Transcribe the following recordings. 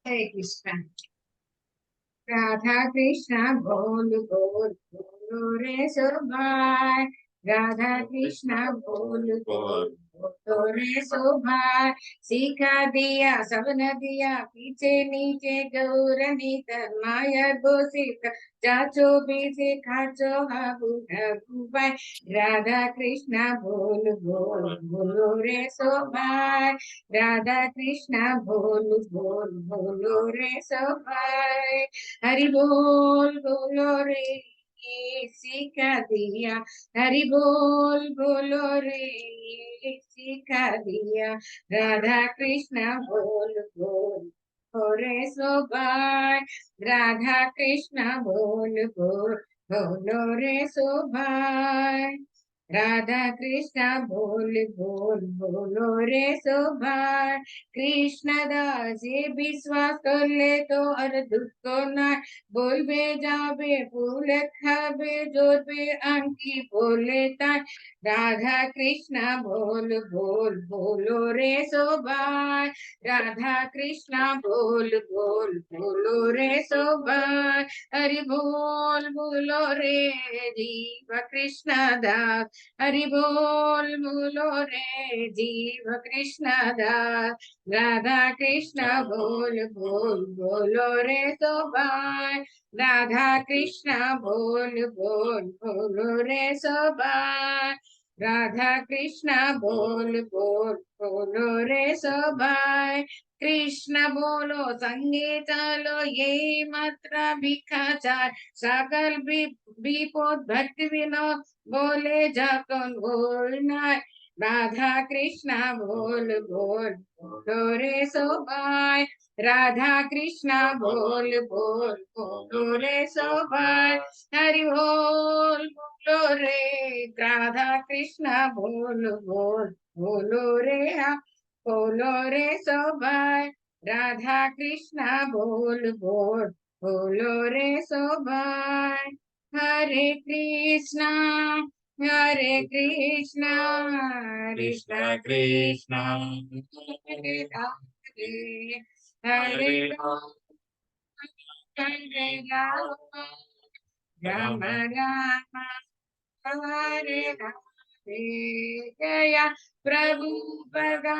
हरे कृष्णा। राधा कृष्णा बोल बोल बोलो रे सुभाष। राधा कृष्णा बोल बोल बोलो रे सुभाष। सिखा दिया सब नदिया पीछे नीचे गौरनी माया घोषित चाचो भी सिखाचो हाबू हाबू भाई। राधा कृष्णा बोल बोल बोलो रे सुभाष। राधा कृष्णा बोल बोल बोलो रे सुभाष। हरि बोल बोलो रे ये सिखा दिया। हरि बोल बोलो रे ये सिखा दिया। राधा कृष्ण बोल बोल रे सोबाय। राधा कृष्ण बोल बोल बोलो रे सोबाय। राधा कृष्ण बोल बोल बोलो रे सोबाय। कृष्ण दास ये विश्वास कर ले तो और दुख को ना बोल बे जाबे फूल खाबे जोर बे अंकी बोले ता। राधा कृष्णा बोल बोल बोलो रे सोबाय। राधा कृष्णा बोल बोल बोलो रे सोबाय। हरि बोल बोलो रे जीव कृष्ण दास। हरि बोल बोलो रे जीव कृष्ण दास। राधा कृष्ण बोल बोल बोलो रे सोबाय। राधा कृष्ण बोल बोल बोलो रे सोबाय। राधा कृष्ण बोल बोल बोलो रे सोबाय। कृष्ण बोलो संगे चलो ये मात्रा भिखाचार सकल विपोत भक्ति विनोद बोले जाकन बोलना। राधा कृष्ण बोल बोल बोलो रे सोबाय। राधा कृष्ण बोल बोल बोलो रे सोबाय। हरि बोल बोलो रे राधा कृष्ण बोल बोल बोलो रे बोलो रे सोबाय। राधा कृष्ण बोल बोल बोलो रे सोबाय। हरे कृष्णा हरे कृष्णा कृष्ण कृष्ण हरे हरे हरे राम हरे राम राम राम हरे हरे। जया प्रभु पदा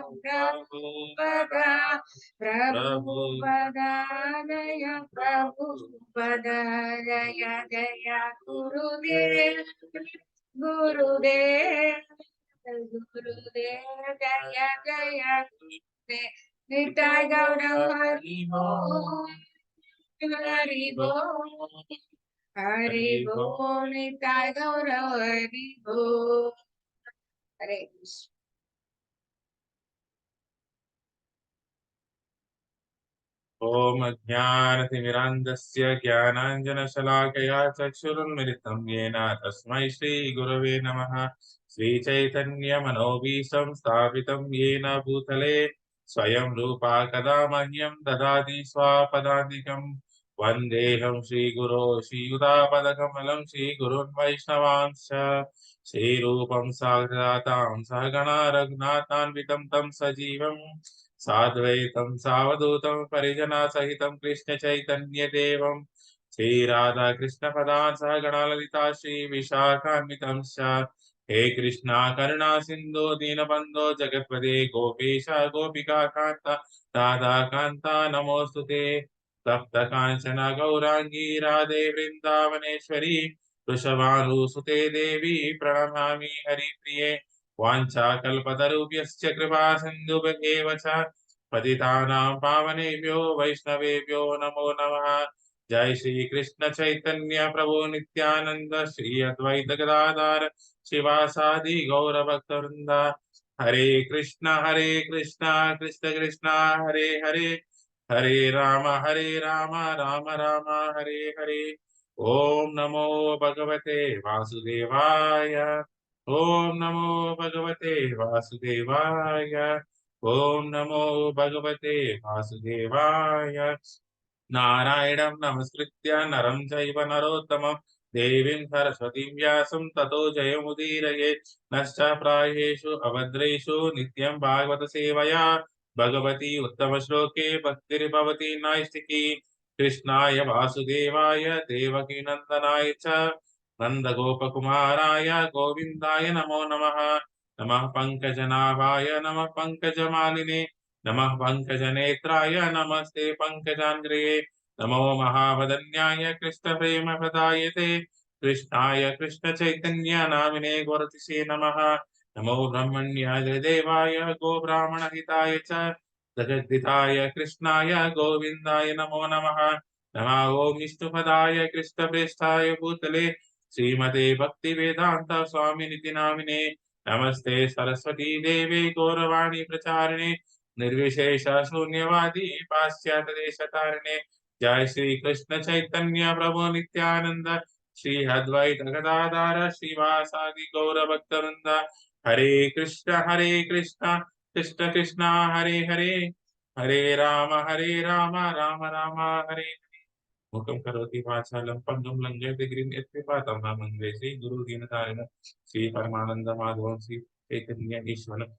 प्रभु पदा प्रभु पदा जय प्रभु पदा जय जय गुरुदेव गुरुदेव गुरुदेव जय जय गुरुदेव। निताय गौर हरि बोल हरि बोल हरि बोल निताय गौर हरि बोल। हरे कृष्ण। ओम अज्ञानतिमिरान्धस्य ज्ञानाञ्जनशलाकया चक्षुरुन्मिलितं येन तस्मै श्रीगुरवे नमः। श्रीचैतन्यमनोभीष्टं स्थापितं येन भूतले स्वयं रूपा कदा मह्यं ददाति स्वापदान्तिकं। वन्देऽहं श्रीगुरो श्रीयुतापदकमलं श्रीगुरुन् वैष्णवांश्च। श्रीरूपं साग्रजातां सहगणा रघुनाथान्वितं तं सजीवम् साद्वैतं सावधूतं परिजना सहितं कृष्ण चैतन्य देवं श्रीराधा कृष्ण पदान् सह गणा ललिता श्री विशाखान्वितं हे कृष्णा करुणा सिंधु दीनबंधो जगत्पते गोपेश गोपिका कांता राधा कांता नमोस्तुते। तप्त कांचन गौरांगी राधे वृंदावनेश्वरी वृषभानुसुते देवी प्रणमामि हरिप्रिये। वाञ्छाकल्पतरुभ्यश्च कृपा सिन्धुभ्येव च पतितानां पावनेभ्यो वैष्णवेभ्यो नमो नमः। जय श्री कृष्ण चैतन्य प्रभु नित्यानंद श्री अद्वैत गदाधर शिवासादि गौर भक्तवृंद। हरे कृष्ण कृष्ण कृष्ण हरे हरे हरे राम राम राम हरे हरे। ओम नमो भगवते वासुदेवाय। ओम नमो भगवते वासुदेवाय। ओम नमो भगवते वासुदेवाय। नारायणं नमस्कृत्य नरं चैव नरोत्तमं देवीं सरस्वतीं व्यासं ततो जयमुदीरये। नश्च प्रायेषु अभद्रेषु नित्यं भागवत सेवया भगवती उत्तम श्लोके भक्तिर्भवती नास्तिकी कृष्णाय वासुदेवाय देवकी नंदनाय च नंदगोपकुमाराय गोविन्दाय नमो नमः नमः पंकजनाभाय नमः पंकजमालिने नमः पंकजनेत्राय नमस्ते पंकजाङ्घ्रिये नमो महावदन्याय कृष्णप्रेमप्रदायते कृष्णाय कृष्णचैतन्य नामिने गुरतिसे नमः नमो ब्रह्मण्याय देवाय गो ब्राह्मणहिताय च जगद्दिताय कृष्णाय गोविन्दाय नमो नमः नमः ओम विष्णुपदाय कृष्णप्रेष्ठाय भूतले श्रीमते भक्तिवेदान्त स्वामिनिति नामिने नमस्ते सरस्वती देवे गौरवाणी प्रचारिणे निर्विशेष शून्यवादी पाश्चात्यदेशतारिणे जय श्री कृष्ण चैतन्य प्रभु नित्यानंद श्री अद्वैत गदाधर श्रीवासादि गौर भक्तवृंद हरे कृष्ण कृष्ण कृष्ण हरे हरे हरे राम राम राम हरे मुखं करोति वाचालं पङ्गुं लङ्घयति गिरिं यत्कृपातं वन्दे श्री गुरु दीनतारिणं श्री परमानंद माधवं श्री चैतन्य ईश्वरम्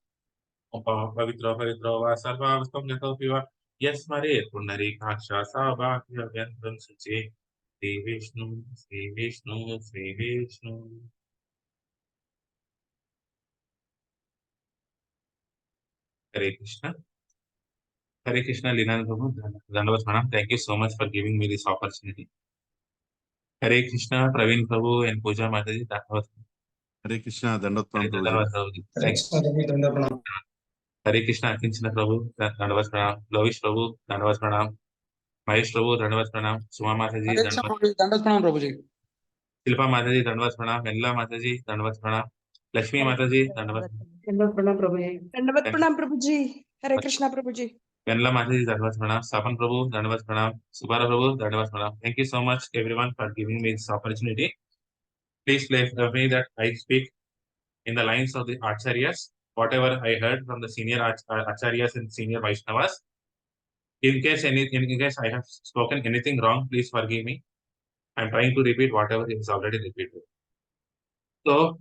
पवित्रो पवित्रो वा सर्वावस्थं गतोऽपि वा यस्मरेत् पुण्डरीकाक्षा सा भाग्यव्यन्तं शुचे श्री विष्णु श्री विष्णु श्री विष्णु हरे कृष्णा लीलानाथ प्रभु धन्यवाद प्रणाम thank you so much for giving me this opportunity Hare Krishna Praveen Prabhu and Pooja Mata ji धन्यवाद हरे कृष्णा दंडवत प्रणाम प्रभु जी। धन्यवाद प्रभु जी हरे कृष्णा अकिंचन प्रभु धन्यवाद प्रणाम लविश प्रभु धन्यवाद प्रणाम महेश प्रभु धन्यवाद प्रणाम सुमा माता जी हरे कृष्ण धन्यवाद प्रभु जी, दंडवत प्रणाम प्रभु जी। शिल्पा माता जी धन्यवाद प्रणाम मेल्ला माता जी धन्यवाद प्रणाम लक्ष्मी हरे माता जी कृष्ण धन्यवाद दंडवत प्रणाम प्रभु जी। दंडवत प्रणाम प्रभु जी। हरे कृष्णा प्रभु जी। मेल्ला माता जी धन्यवाद प्रणाम सापन प्रभु धन्यवाद प्रणाम सुबारा प्रभु धन्यवाद प्रणाम thank you so much everyone for giving me this opportunity please play me that I speak in the lines of the acharyas whatever I heard from the senior acharyas and senior Vaishnavas. In case I have spoken anything wrong, please forgive me. I'm trying to repeat whatever is already repeated. So,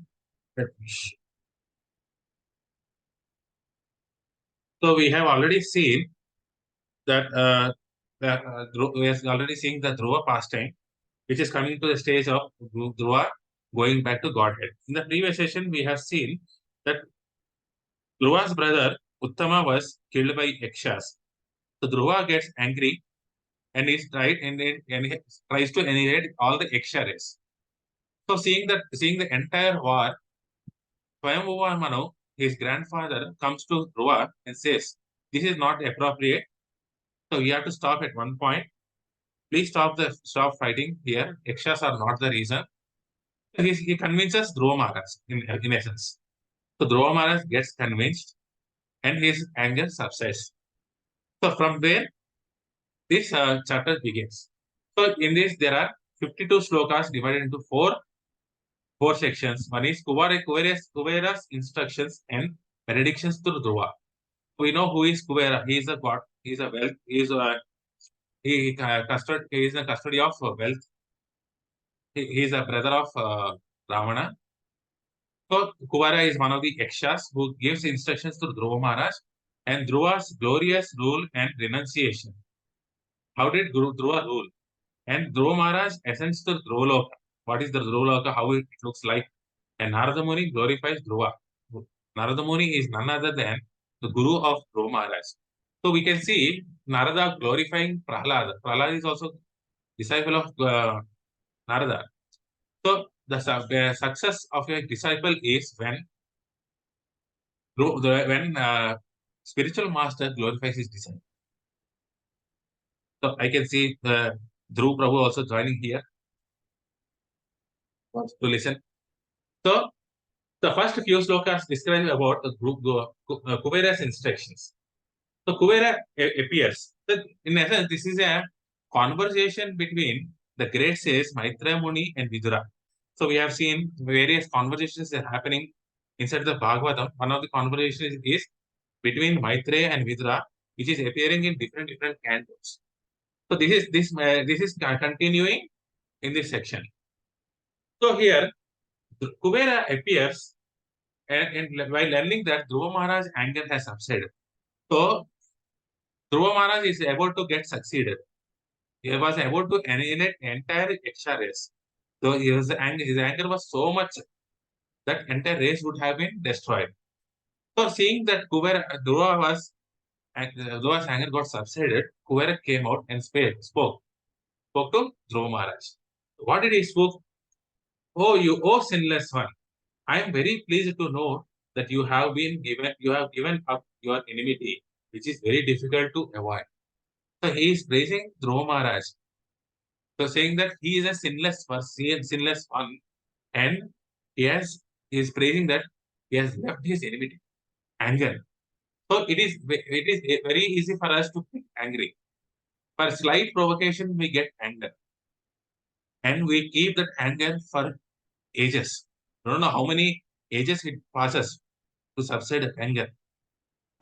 so we have already seen that we have already seen the Dhruva pastime, which is coming to the stage of Dhruva going back to Godhead. In the previous session, we have seen that Dhruva's brother Uttama was killed by Yakshas. So Dhruva gets angry and he tries to annihilate all the Yaksha race. So seeing the entire war, Swayambhuva Manu, his grandfather, comes to Dhruva and says, "This is not appropriate. So we have to stop at one point. Please stop fighting here. Yakshas are not the reason." So he convinces Dhruva Maharaj in essence. So Dhruva Maharaj gets convinced and his anger subsides. So from there, this chapter begins. So in this, there are 52 slokas divided into four sections. One is Kuvera's instructions and predictions to Dhruva. We know who is Kuvera. He is a god. He is a wealth. He is a custody of wealth. He is a brother of Ravana. So Kuvera is one of the Yakshas who gives instructions to Dhruva Maharaj and Dhruva's glorious rule and renunciation. How did Dhruva rule? And Dhruva Maharaj ascends to Dhruvaloka. What is the Dhruvaloka? How it looks like? And Narada Muni glorifies Dhruva. Narada Muni is none other than the guru of Dhruva Maharaj. So we can see Narada glorifying Prahlada. Prahlada is also disciple of Narada. So the success of a disciple is when spiritual master glorifies his disciple. So I can see Dhruv Prabhu also joining here to listen. So the first few slokas describe about the Kubera's instructions. So Kubera appears. So in essence, this is a conversation between the great sages Maitreya Muni and Vidura. So we have seen various conversations are happening inside the Bhagavatam. One of the conversations is between Maitreya and Vidura, which is appearing in different cantos. So this is continuing in this section. So here Kubera appears and while learning that Dhruva Maharaj's anger has subsided. So Dhruva Maharaj is able to get succeeded. He was able to annihilate entire Yaksha race. So his anger was so much that entire race would have been destroyed. So seeing that Dhruva's anger got subsided, Kubera came out and spoke to Dhruva Maharaj. What did he spoke? Oh, you sinless one! I am very pleased to know that you have given up your enmity, which is very difficult to avoid. So he is praising Dhruva Maharaj. So saying that he is a sinless one, and he is praising that he has left his enmity, anger. So it is very easy for us to get angry. For slight provocation, we get anger, and we keep that anger for ages. I don't know how many ages it passes to subside the anger.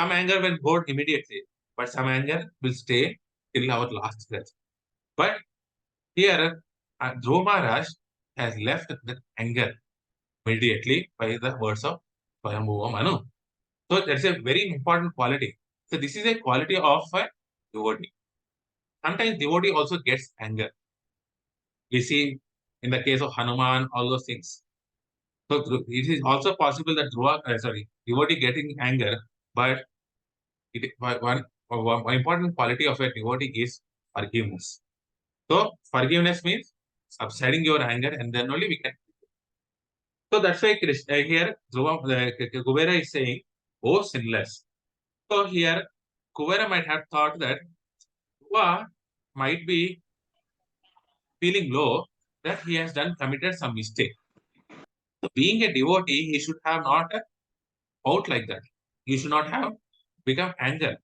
Some anger will go immediately, but some anger will stay till our last breath. But here, Dhruva Maharaj has left that anger immediately by the words of Swayambhuva Manu. So that's a very important quality. So this is a quality of a devotee. Sometimes devotee also gets anger. We see in the case of Hanuman, all those things. So it is also possible that devotee getting anger, but one important quality of a devotee is forgiveness. So forgiveness means subsiding your anger, and then only we can. So that's why here Kubera is saying, "Oh sinless." So here Kubera might have thought that Dhruva might be feeling low, that he has committed some mistake. So being a devotee, he should have not out like that. He should not have become anger.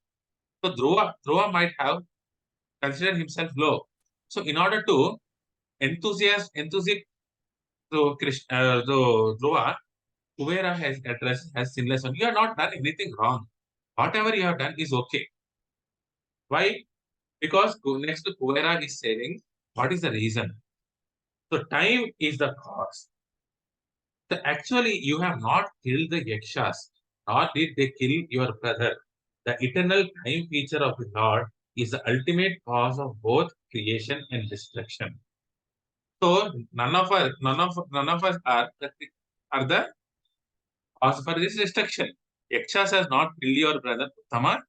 So Dhruva might have considered himself low. So in order to enthusiastic to Dhruva, Kubera has addressed as sinless one. You have not done anything wrong. Whatever you have done is okay. Why? Because next to Kubera is saying, what is the reason? So time is the cause. So actually, you have not killed the Yakshas, nor did they kill your brother. The eternal time feature of the Lord is the ultimate cause of both creation and destruction. So none of us are the cause for this destruction. Yakshas has not killed your brother Uttama,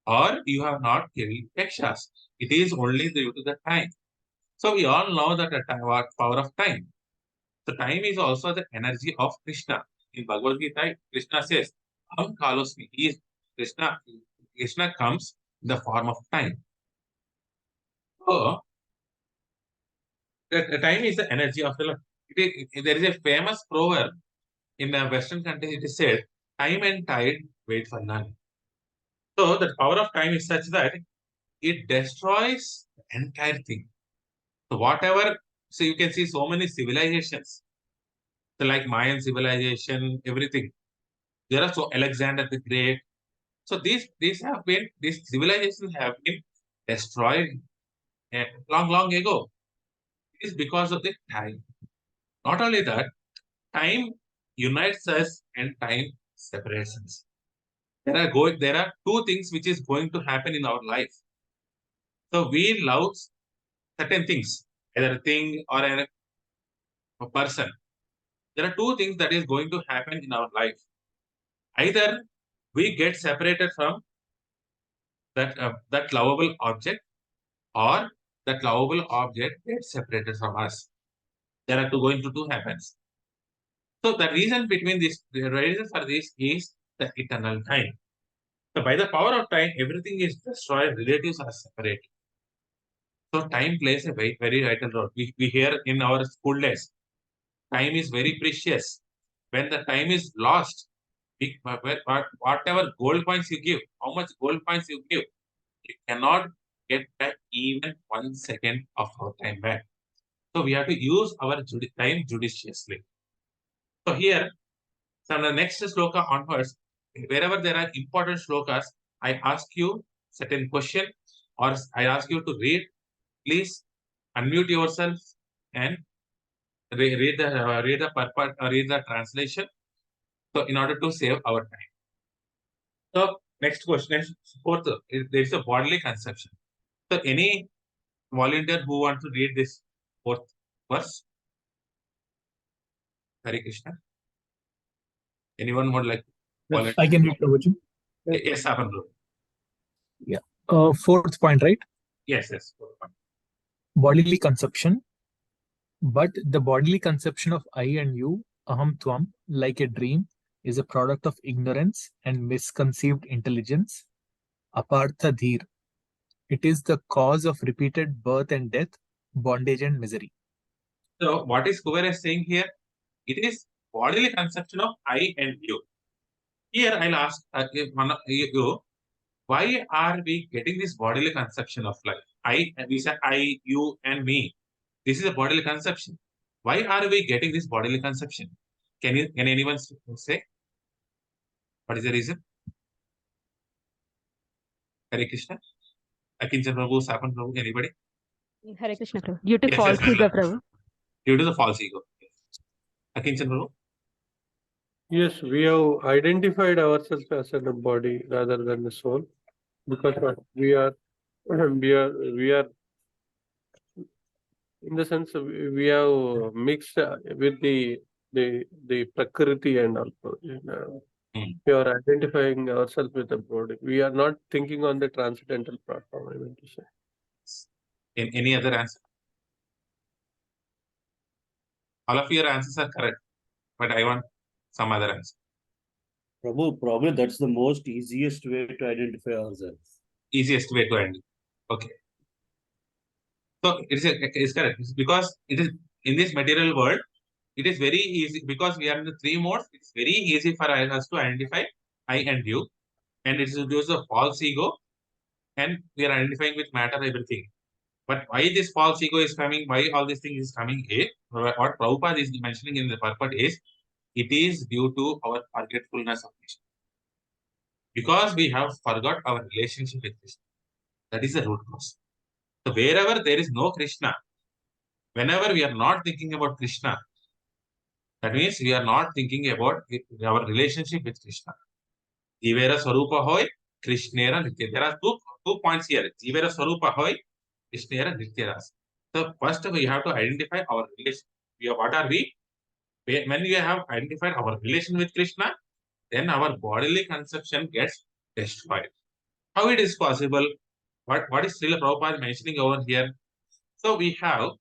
or you have not killed Yakshas. It is only due to the time. So we all know that the power of time. So time is also the energy of Krishna. In Bhagavad Gita, Krishna says, Aham Kalosmi. He is Krishna. Krishna comes in the form of time. So the time is the energy of the Lord. There is a famous proverb in the Western countries. It is said, time and tide wait for none. So the power of time is such that it destroys the entire thing. So whatever, so you can see so many civilizations, so like Mayan civilization, everything. There are so Alexander the Great. So these civilizations have been destroyed long ago. It is because of the time. Not only that, time unites us and time separates us. There are two things which is going to happen in our life. So we love certain things, either a thing or a person. There are two things that is going to happen in our life. Either we get separated from that lovable object, or that lovable object gets separated from us. There are going to two happens. So the reason for this is the eternal time. So by the power of time, everything is destroyed. Relatives are separate. So time plays a very vital role. We hear in our school days, time is very precious. When the time is lost, whatever gold coins you give, how much gold coins you give, you cannot get back even 1 second of our time back. So we have to use our time judiciously. So here, from the next sloka onwards, wherever there are important slokas, I ask you certain question, or I ask you to read. Please unmute yourself and read the translation. So in order to save our time. So Next question. Fourth, there is a bodily conception. So any volunteer who wants to read this fourth verse? Hare Krishna. Anyone would like to volunteer? I can read, Prabhuji. Yes, Apan. Fourth point, right? Yes. Bodily conception. But the bodily conception of I and you, aham tvam, like a dream, is a product of ignorance and misconceived intelligence. Apartha dheer. It is the cause of repeated birth and death, bondage and misery. So what is Kuber is saying here? It is bodily conception of I and you. Here I'll ask one of you, why are we getting this bodily conception of life? We say I, you, and me. This is a bodily conception. Why are we getting this bodily conception? Can anyone say? What is the reason? Hare Krishna. Akinchan Prabhu, Sapan Prabhu, anybody? Hare Krishna, Prabhu. Due to Yes, false yes, ego, Prabhu. Due to the false ego. Akinchan Prabhu. Yes, we have identified ourselves as a body rather than the soul, because we are in the sense we have mixed with the prakriti and also we are identifying ourselves with the body. We are not thinking on the transcendental platform, I mean to say. Any other answer? All of your answers are correct, but I want some other answer. Prabhu, probably that's the most easiest way to identify ourselves. Easiest way to end. Okay. So it's correct. It's because it is in this material world, it is very easy because we are in the three modes. It's very easy for us to identify I and you, and it is due to the false ego, and we are identifying with matter everything. But why this false ego is coming? Why all these things is coming? What Prabhupada is mentioning in the purport is, it is due to our forgetfulness of Krishna. Because we have forgot our relationship with Krishna. That is the root cause. So wherever there is no Krishna, whenever we are not thinking about Krishna, that means we are not thinking about our relationship with Krishna. Jivera Swarupa Hoy, Krishnera Nitya. There are two points here. Jivera Swarupa Hoy, Krishnera Nitya. So first we have to identify our relation. What are we? When we have identified our relation with Krishna, then our bodily conception gets destroyed. How it is possible? What is Srila Prabhupada mentioning over here? So we have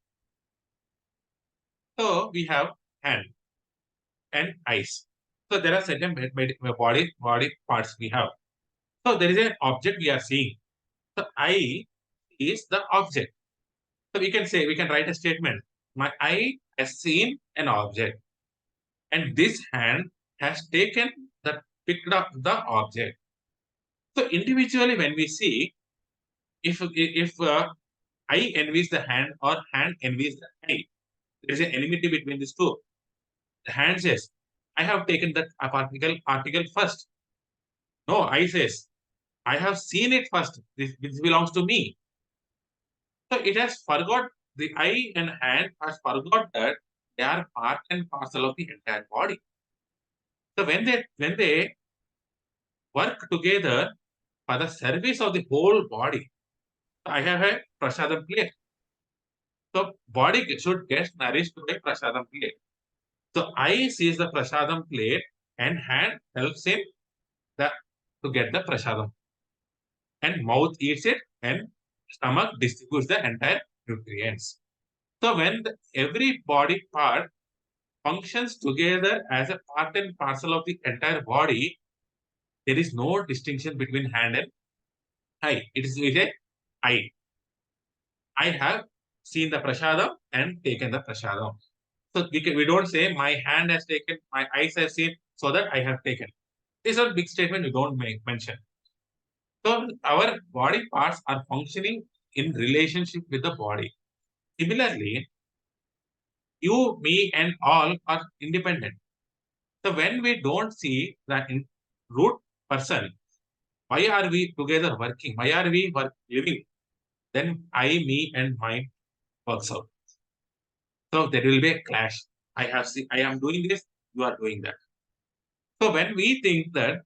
hand and eyes. So there are certain body parts we have. So there is an object we are seeing. So eye is the object. So we can write a statement. My eye has seen an object, and this hand has picked up the object. So individually, when we see, if eye envies the hand or hand envies the eye, there is an enmity between these two. The hand says, I have taken that article first. No, eye says, I have seen it first. This belongs to me. So it has forgot, the eye and hand has forgot that they are part and parcel of the entire body. So when they work together for the service of the whole body, I have a prasadam plate. So body should get nourished by prasadam plate. So eye sees the prasadam plate and hand helps him to get the prasadam. And mouth eats it and stomach distributes the entire nutrients. So when every body part functions together as a part and parcel of the entire body, there is no distinction between hand and eye. It is a eye. I have seen the prasadam and taken the prasadam. So we don't say my hand has taken, my eyes have seen, so that I have taken. These are big statements we don't mention. So our body parts are functioning in relationship with the body. Similarly, you, me, and all are independent. So when we don't see the root person, why are we together working? Why are we living? Then I, me, and mine works out. So there will be a clash. I am doing this, you are doing that. So when we think that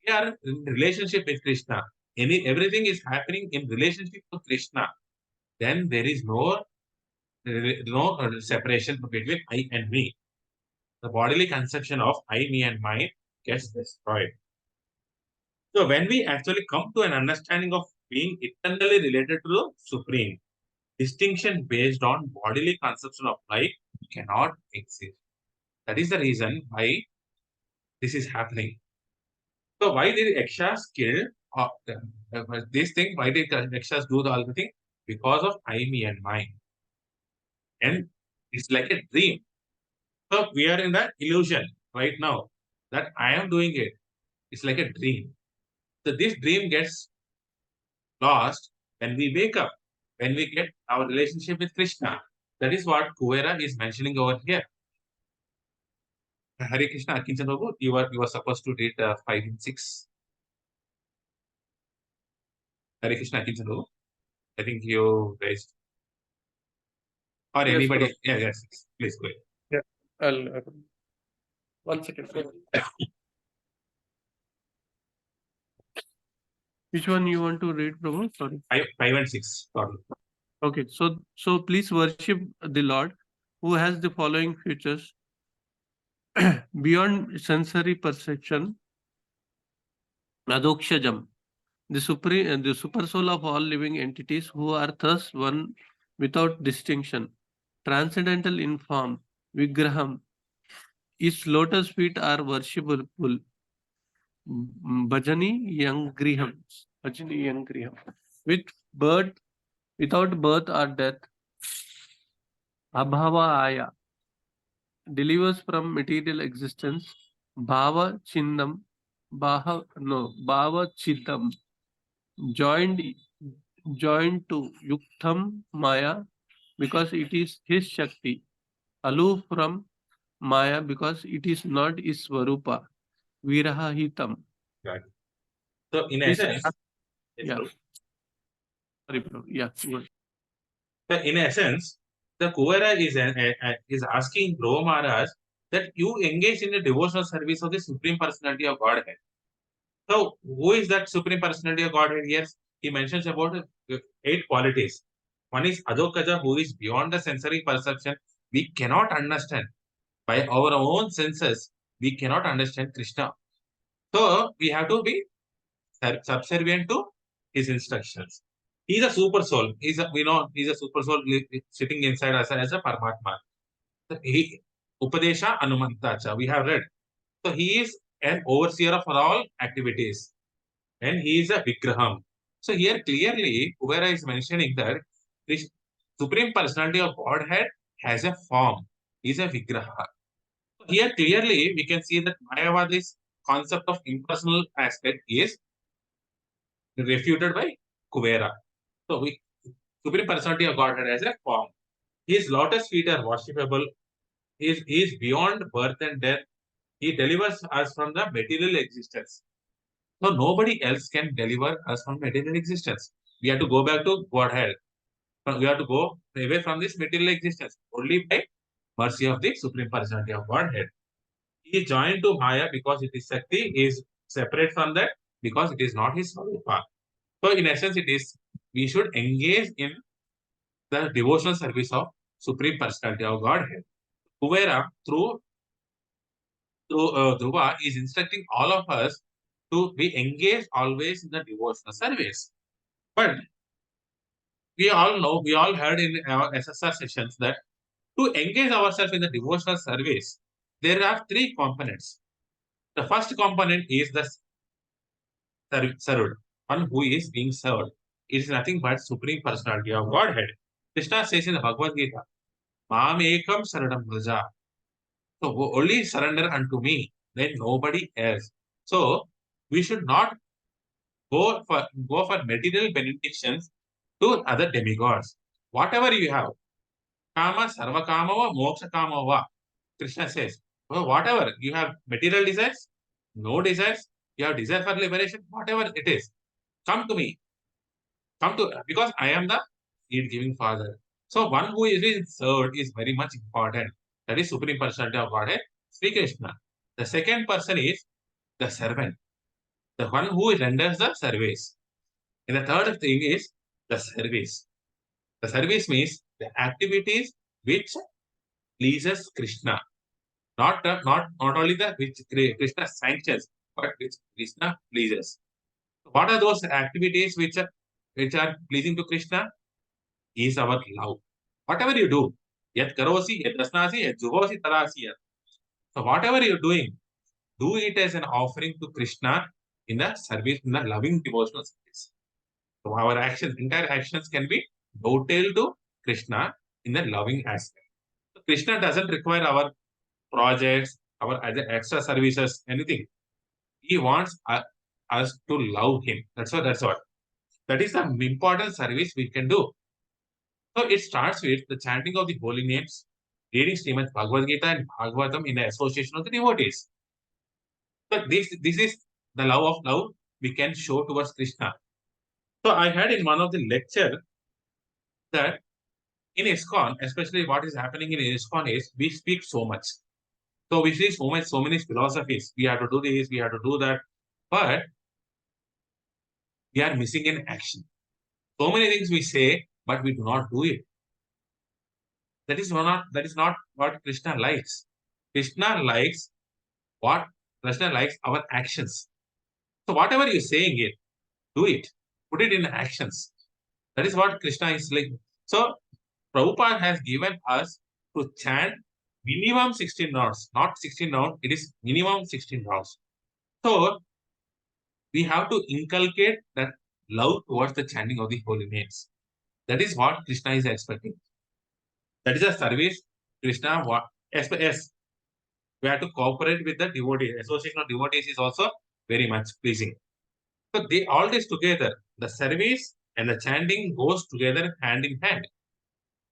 we are in relationship with Krishna. Everything is happening in relationship to Krishna. Then there is no separation between I and me. The bodily conception of I, me, and mine gets destroyed. So when we actually come to an understanding of being eternally related to the Supreme, distinction based on bodily conception of life cannot exist. That is the reason why this is happening. So why did Yakshas kill this thing? Why did Yakshas do the other thing? Because of I, me, and mine. And it's like a dream. So we are in the illusion right now that I am doing it. It's like a dream. So this dream gets lost when we wake up, when we get our relationship with Krishna. That is what Kuvera is mentioning over here. Hare Krishna, Akinchan Babu, you were supposed to read 5 and 6. Hare Krishna, Akinchan Babu. I think you raised. Or Yes, anybody. Prabhu. Yeah, yes. Please go ahead. Yeah, I'll 1 second. Which one you want to read, Prabhu? Sorry. 5 and 6. Sorry. Okay, so please worship the Lord, who has the following features: beyond sensory perception, Adokshajam, the super soul of all living entities, who are thus one without distinction, transcendental in form, Vigraham. Its lotus feet are worshipable. Bhajani Yangriham, with birth, without birth or death, Abhava Aya, delivers from material existence, Bhava Chindam, Bhava Chidam, joined to Yuktam Maya, because it is his Shakti, aloof from Maya, because it is not his Swarupa, Virahitam. Right. So in This- essence, yeah. Sorry, bro. Yeah. Good. so in essence, the Kuvera is asking Dhruva Maharaj that you engage in the devotional service of the Supreme Personality of Godhead. So who is that Supreme Personality of Godhead? Here he mentions about 8 qualities. One is Adokaja, who is beyond the sensory perception. We cannot understand. By our own senses, we cannot understand Krishna. So we have to be subservient to his instructions. He's a super soul. He's a super soul sitting inside us as a Paramatma. He Upadesha Anumantacha. We have read. So he is an overseer of all activities. And he is a Vigraham. So here clearly Kuvera is mentioning that this Supreme Personality of Godhead has a form. He is a Vigraha. Here clearly we can see that Mayavadi's concept of impersonal aspect is refuted by Kuvera. So Supreme Personality of Godhead has a form. His lotus feet are worshipable. He is beyond birth and death. He delivers us from the material existence. So nobody else can deliver us from material existence. We have to go back to Godhead. We have to go away from this material existence only by mercy of the Supreme Personality of Godhead. He is joined to Maya because it is Shakti. He is separate from that because it is not his Swarupa. So in essence, we should engage in the devotional service of Supreme Personality of Godhead. Kuvera, through Dhruva, is instructing all of us to be engaged always in the devotional service. But we all know, we all heard in our SSR sessions that to engage ourselves in the devotional service, there are 3 components. The first component is the served, one who is being served. It is nothing but Supreme Personality of Godhead. Krishna says in the Bhagavad Gita, Mam ekam saranam vraja. So only surrender unto me, then nobody else. So we should not go for material benedictions to other demigods. Whatever you have, kama, sarva kama va, moksha kama va. Krishna says, well, whatever you have, material desires, no desires, you have desire for liberation, whatever it is, come to me. Because I am the seed giving Father. So one who is being served is very much important. That is Supreme Personality of Godhead, Sri Krishna. The second person is the servant. the one who renders the service. And the third thing is the service. The service means the activities which pleases Krishna. Not only the which Krishna sanctions, but which Krishna pleases. What are those activities which are pleasing to Krishna? Is our love. Whatever you do, yet karosi, yet dasnasi, yet juhosi tarasi. So whatever you're doing, do it as an offering to Krishna in the service, in the loving devotional service. So our actions, entire actions can be dovetailed to Krishna in the loving aspect. So Krishna doesn't require our projects, our other extra services, anything. He wants us to love him. That's what. That is the important service we can do. So it starts with the chanting of the holy names, reading Srimad Bhagavad Gita and Bhagavatam in the association of the devotees. So this is the love we can show towards Krishna. So I had in one of the lecture that in ISKCON, especially what is happening in ISKCON is we speak so much. So we see so many philosophies. We have to do this, we have to do that, but we are missing in action. So many things we say, but we do not do it. That is not what Krishna likes. Krishna likes our actions. So whatever you're saying it, do it. Put it in actions. That is what Krishna is like. So Prabhupada has given us to chant minimum 16 rounds, not 16 rounds, it is minimum 16 rounds. So we have to inculcate that love towards the chanting of the holy names. That is what Krishna is expecting. That is a service Krishna what yes. We have to cooperate with the devotees. Association of devotees is also very much pleasing. So they all this together, the service and the chanting goes together hand in hand.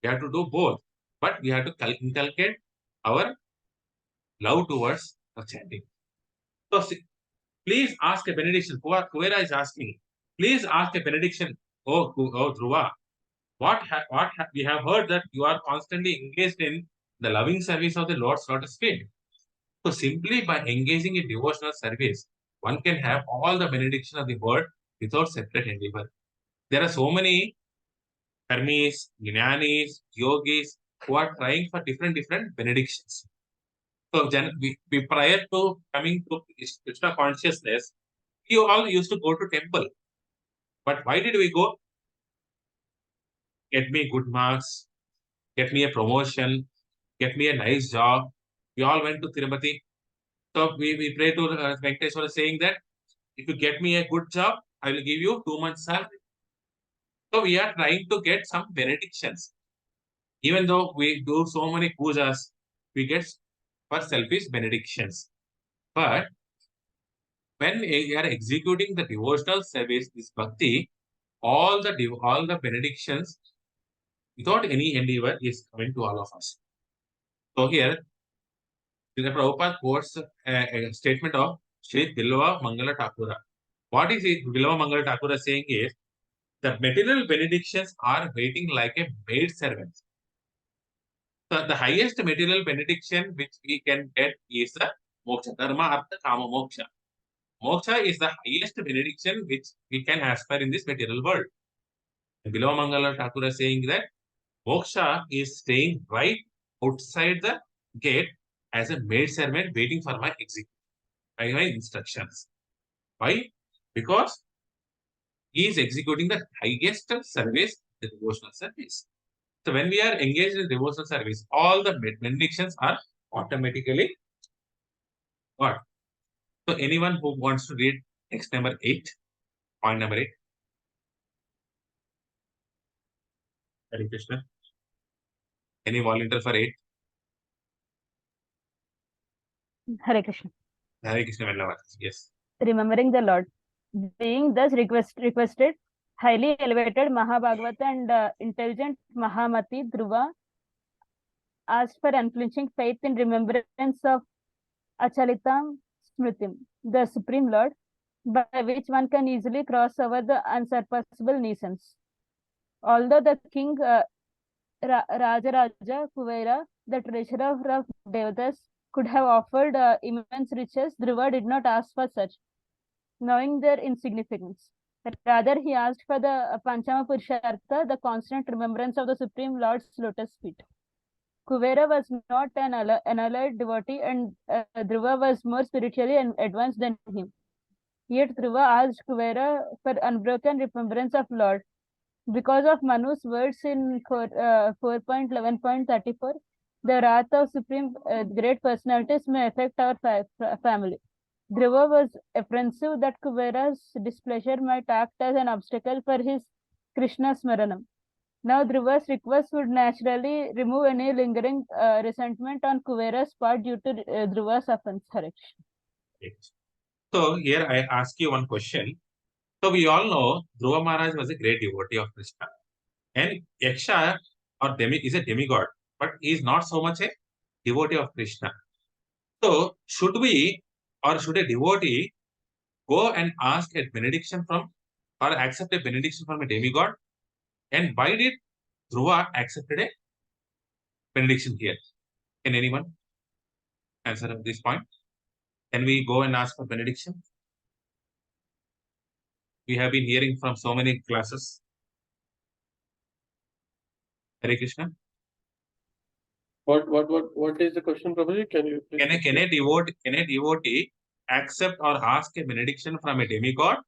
We have to do both, but we have to inculcate our love towards the chanting. So please ask a benediction. Whoever is asking, please ask a benediction. Oh Dhruva, we have heard that you are constantly engaged in the loving service of the Lord's lotus feet. So simply by engaging in devotional service, one can have all the benediction of the word without separate endeavor. There are so many Hermes, Jnanis, Yogis who are trying for different benedictions. So we prior to coming to Krishna consciousness, we all used to go to temple. But why did we go? Get me good marks, get me a promotion, get me a nice job. We all went to Tirupati. So we pray to Venkateswara saying that if you get me a good job, I will give you 2 months salary. So we are trying to get some benedictions. Even though we do so many pujas, we get for selfish benedictions. But when we are executing the devotional service, this bhakti, all the benedictions without any endeavor is coming to all of us. So here, the Prabhupada quotes a statement of Sri Bilva Mangala Thakura. What is it? Bilva Mangala Thakura saying is, the material benedictions are waiting like a maid servant. So the highest material benediction which we can get is the moksha, dharma, artha, kama, moksha. Moksha is the highest benediction which we can aspire in this material world. Below Mangala Thakur is saying that moksha is staying right outside the gate as a maid servant waiting for my my instructions. Why? Because he is executing the highest service, the devotional service. So when we are engaged in devotional service, all the benedictions are automatically what? So anyone who wants to read text number 8, point number 8. Hare Krishna. Any volunteer for 8? Hare Krishna. Hare Krishna Vellavad. Yes. Remembering the Lord. Being thus requested, highly elevated Mahabhagavata and intelligent Mahamati Dhruva asked for unflinching faith in remembrance of Achalitam Smritim, the Supreme Lord, by which one can easily cross over the unsurpassable nuisance. Although the king Rajaraja Kuvera, the treasurer of Devatas, could have offered immense riches, Dhruva did not ask for such. knowing their insignificance. Rather, he asked for the Panchama Purushartha, the constant remembrance of the Supreme Lord's lotus feet. Kuvera was not an unalloyed devotee, and Dhruva was more spiritually advanced than him. Yet Dhruva asked Kuvera for unbroken remembrance of Lord. Because of Manu's words in 4.11.34, the wrath of Supreme Great Personalities may affect our family. Dhruva was apprehensive that Kuvera's displeasure might act as an obstacle for his Krishna Smaranam. Now, Dhruva's request would naturally remove any lingering resentment on Kuvera's part due to Dhruva's offense. Yes. So here I ask you one question. So we all know Dhruva Maharaj was a great devotee of Krishna, and Yaksha or is a demigod, but he is not so much a devotee of Krishna. So should we or should a devotee go and ask a benediction from or accept a benediction from a demigod? And why did Dhruva accepted a benediction here? Can anyone answer this point? Can we go and ask for benediction? We have been hearing from so many classes. Hare Krishna. What is the question, Prabhuji? Can you please Can a devotee accept or ask a benediction from a demigod?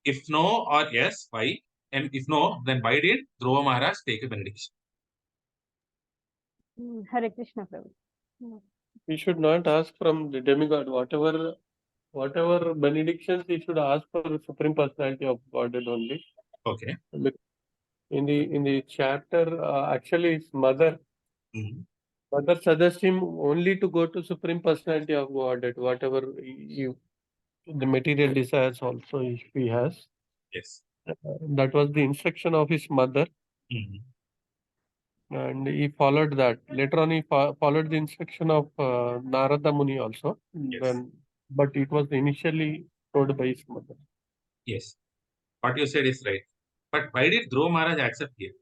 If no or yes, why? And if no, then why did Dhruva Maharaj take a benediction? Hare Krishna, Prabhu. We should not ask from the demigod. Whatever benedictions he should ask for the Supreme Personality of Godhead only. Okay. In the chapter, actually his mother suggests him only to go to Supreme Personality of Godhead, whatever the material desires also if he has. Yes. That was the instruction of his mother. And he followed that. Later on, he followed the instruction of Narada Muni also. Yes. But it was initially told by his mother. Yes. What you said is right. But why did Dhruva Maharaj accept here?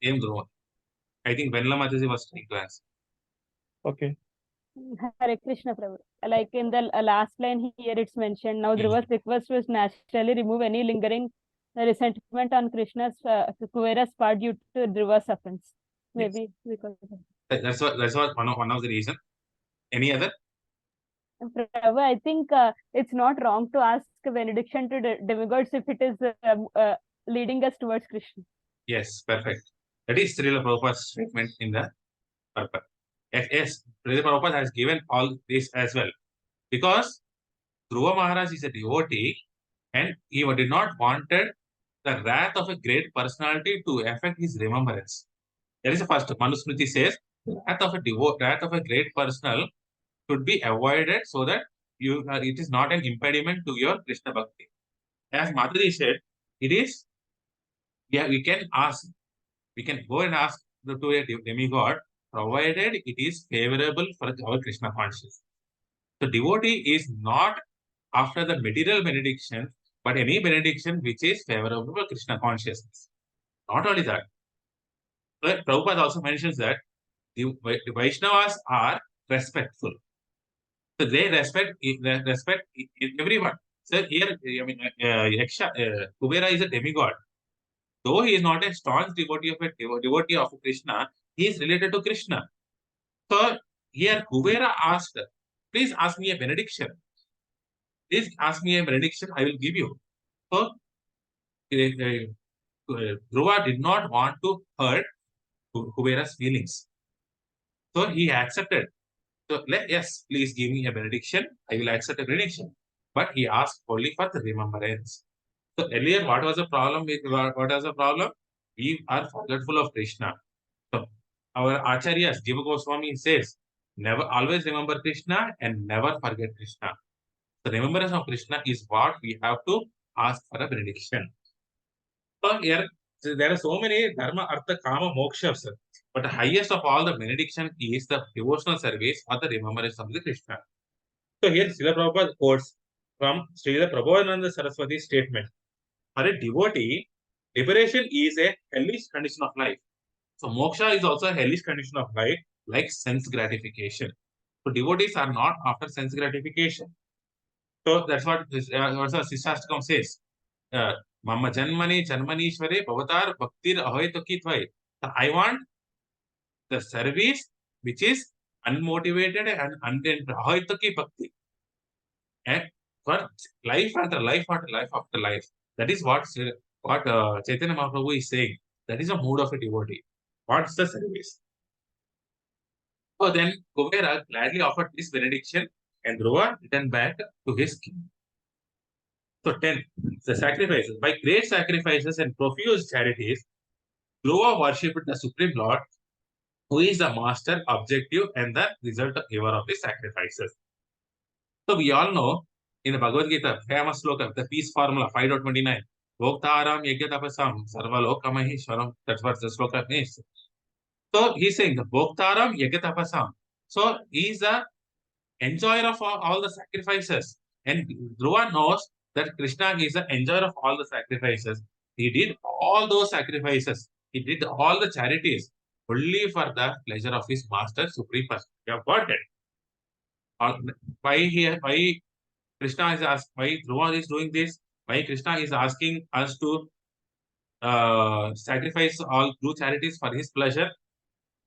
Same Dhruva. I think Venla Mataji was trying to answer. Okay. Hare Krishna, Prabhu. Like in the last line here, it's mentioned. Now, Dhruva's request was naturally remove any lingering resentment on Krishna's Kuvera's part due to Dhruva's offense. Maybe because of that. That's what one of the reason. Any other? Prabhu, I think it's not wrong to ask a benediction to demigods if it is leading us towards Krishna. Yes, perfect. That is Srila Prabhupada's statement in the purpose. Yes, Srila Prabhupada has given all this as well. Because Dhruva Maharaj is a devotee and he did not wanted the wrath of a great personality to affect his remembrance. That is the first. Manusmriti says, wrath of a great personal should be avoided so that it is not an impediment to your Krishna Bhakti. As Mataji said, it is, we can go and ask to a demigod, provided it is favorable for our Krishna consciousness. So devotee is not after the material benediction, but any benediction which is favorable for Krishna consciousness. Not only that, but Prabhupada also mentions that the Vaishnavas are respectful. So they respect everyone. So here, I mean, Kuvera is a demigod. Though he is not a staunch devotee of Krishna, he is related to Krishna. So here Kuvera asked, please ask me a benediction. Please ask me a benediction, I will give you. So Dhruva did not want to hurt Kuvera's feelings. So he accepted. So yes, please give me a benediction. I will accept a benediction. But he asked only for the remembrance. So earlier, what was the problem? We are forgetful of Krishna. So our Acharyas, Jiva Goswami says, never always remember Krishna and never forget Krishna. The remembrance of Krishna is what we have to ask for a benediction. So here, there are so many dharma, artha, kama, mokshas, but the highest of all the benediction is the devotional service or the remembrance of the Krishna. So here, Srila Prabhupada quotes from Srila Prabhupada Saraswati's statement. For a devotee, liberation is a hellish condition of life. So moksha is also a hellish condition of life, like sense gratification. So devotees are not after sense gratification. So that's what also Sishastakam says. Mama Janmani Janmanishware Bhavatar Bhaktir Ahoytoki Tvai. I want the service which is unmotivated and unintended. Ahoytoki Bhakti. And for life after life after life after life. That is what Chaitanya Mahaprabhu is saying. That is the mood of a devotee. What's the service? So then Kuvera gladly offered this benediction and Dhruva returned back to his king. So 10. The sacrifices. By great sacrifices and profuse charities, Dhruva worshipped the Supreme Lord, who is the master, objective, and the result giver of the sacrifices. So we all know in the Bhagavad Gita, famous sloka, the peace formula 5.29. Bhoktaram Yagyatapasam Sarvalokamahiswaram. That's what the sloka means. So he's saying the Bhoktaram Yagyatapasam. So he is the enjoyer of all the sacrifices. And Dhruva knows that Krishna is the enjoyer of all the sacrifices. He did all those sacrifices. He did all the charities only for the pleasure of his master, Supreme Personality of Godhead. Why Krishna is asked, why Dhruva is doing this? Why Krishna is asking us to sacrifice all do charities for his pleasure?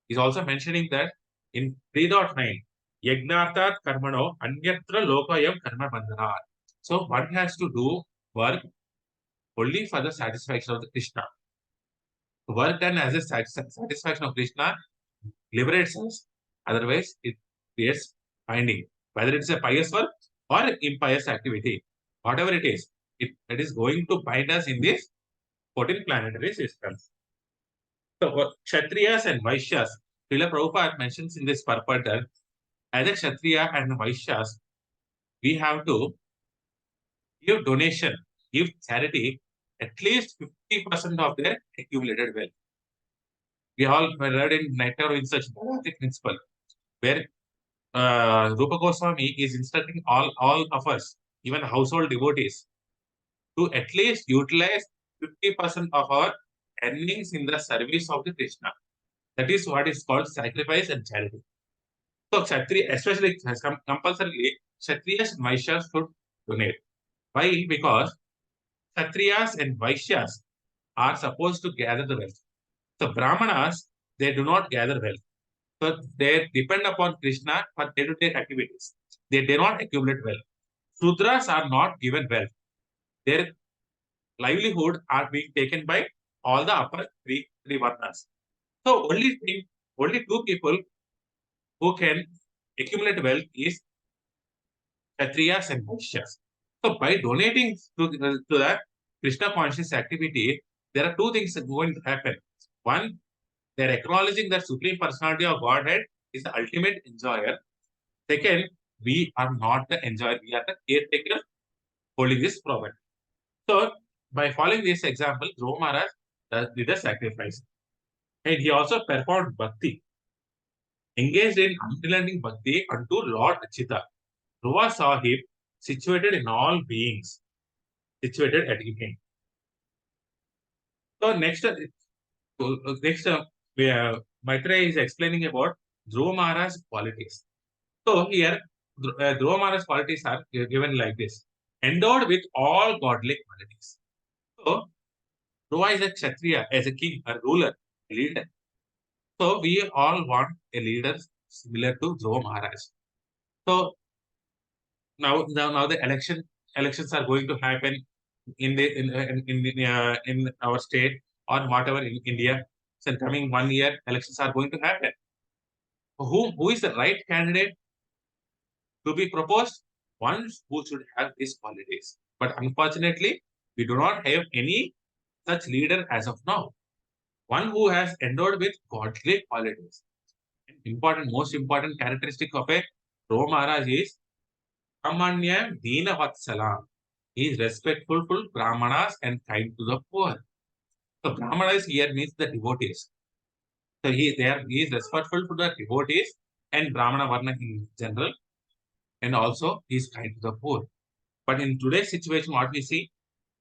He's also mentioning that in 3.9, Yagnartat Karmano Anyatra Lokayam Karma Bandhana. So one has to do work only for the satisfaction of the Krishna. Work done as a satisfaction of Krishna liberates us. Otherwise, it creates binding. Whether it's a pious work or impious activity, whatever it is is going to bind us in these 14 planetary systems. So, Kshatriyas and Vaishyas, Srila Prabhupada mentions in this purport that as a Kshatriya and Vaishyas, we have to give donation, give charity at least 50% of their accumulated wealth. We all read in Nectar in such Bhagavati principle, where Rupa Goswami is instructing all of us, even household devotees, to at least utilize 50% of our earnings in the service of the Krishna. That is what is called sacrifice and charity. So, Kshatriya, especially compulsorily, Kshatriyas and Vaishyas should donate. Why? Because Kshatriyas and Vaishyas are supposed to gather the wealth. So, Brahmanas, they do not gather wealth. So, they depend upon Krishna for day-to-day activities. They do not accumulate wealth. Shudras are not given wealth. Their livelihood are being taken by all the upper three varnas. So, only two people who can accumulate wealth is Kshatriyas and Vaishyas. So by donating to the Krishna conscious activity, there are two things that are going to happen. One, they are acknowledging that Supreme Personality of Godhead is the ultimate enjoyer. Second, we are not the enjoyer, we are the caretaker holding this property. So by following this example, Dhruva Maharaj did a sacrifice. And he also performed bhakti, engaged in unrelenting bhakti unto Lord Achita. Dhruva saw him situated in all beings, situated at him. So next, Maitreya is explaining about Dhruva Maharaj's qualities. So here, Dhruva Maharaj's qualities are given like this: endowed with all godly qualities. So Dhruva is a Kshatriya, as a king, a ruler, a leader. So we all want a leader similar to Dhruva Maharaj. So now the elections are going to happen in our state or whatever in India. So in coming 1 year, elections are going to happen. Who is the right candidate to be proposed? One who should have these qualities. But unfortunately, we do not have any such leader as of now. One who has endowed with godly qualities. Most important characteristic of a Dhruva Maharaj is Brahmanya Dina Vatsalam. He is respectful to Brahmanas and kind to the poor. So Brahmanas here means the devotees. So he is respectful to the devotees and Brahmana Varna in general, and also he is kind to the poor. But in today's situation, what we see,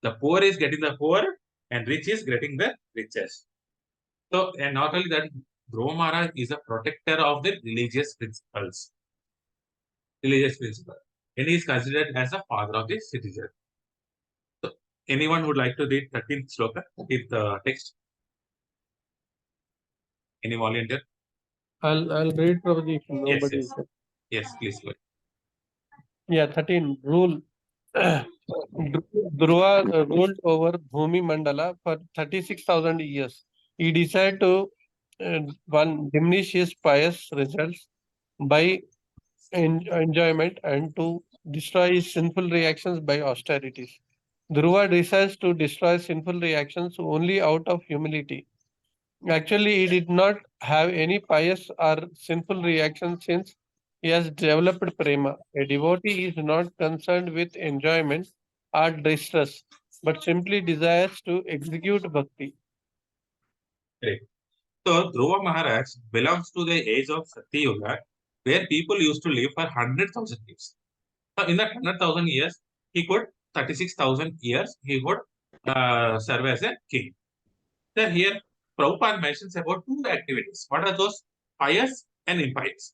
the poor is getting the poor and rich is getting the richest. So, and not only that, Dhruva Maharaj is a protector of the religious principles. and he is considered as the father of the citizen. So, anyone would like to read 13th sloka with the text? Any volunteer? I'll read Prabhuji if Yes, nobody yes. is. Yes, please go ahead. Yeah, 13 rule. Dhruva ruled over Bhumi Mandala for 36,000 years. He decided to one diminish his pious results by enjoyment and to destroy his sinful reactions by austerities. Dhruva decides to destroy sinful reactions only out of humility. Actually, he did not have any pious or sinful reactions since he has developed prema. A devotee is not concerned with enjoyment or distress, but simply desires to execute bhakti. Great. So, Dhruva Maharaj belongs to the age of Satya Yuga, where people used to live for 100,000 years. So, in that 100,000 years, he could 36,000 years he would serve as a king. So here, Prabhupada mentions about two activities. What are those? Pious and impious.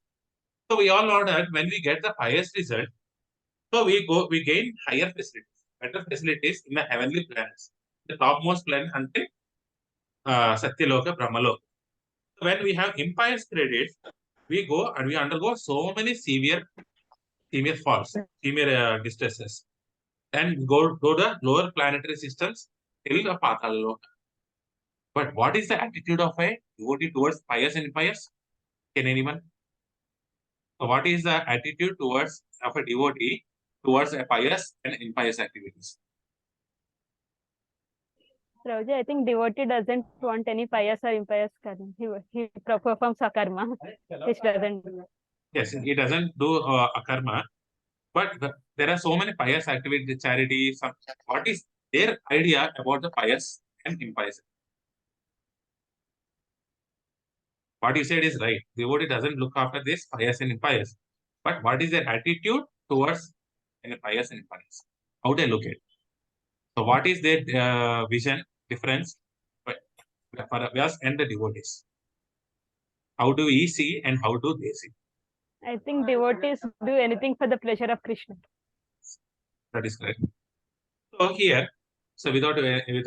So we all know that when we get the pious result, so we gain higher facilities, better facilities in the heavenly planets, the topmost planet until Satyaloka, Brahmaloka. So when we have impious credits, we go and we undergo so many severe falls, severe distresses, and go to the lower planetary systems till the Patala. But what is the attitude of a devotee towards pious and impious? Can anyone? So what is the attitude towards of a devotee towards a pious and impious activities? Prabhuji, I think devotee doesn't want any pious or impious karma. He performs a karma, which doesn't. Yes, he doesn't do a karma, but there are so many pious activities, charities. What is their idea about the pious and impious? What you said is right. Devotee doesn't look after this pious and impious. But what is their attitude towards pious and impious? How they look at it? So what is their vision difference for us and the devotees? How do we see and how do they see? I think devotees do anything for the pleasure of Krishna. That is correct. So here, so without any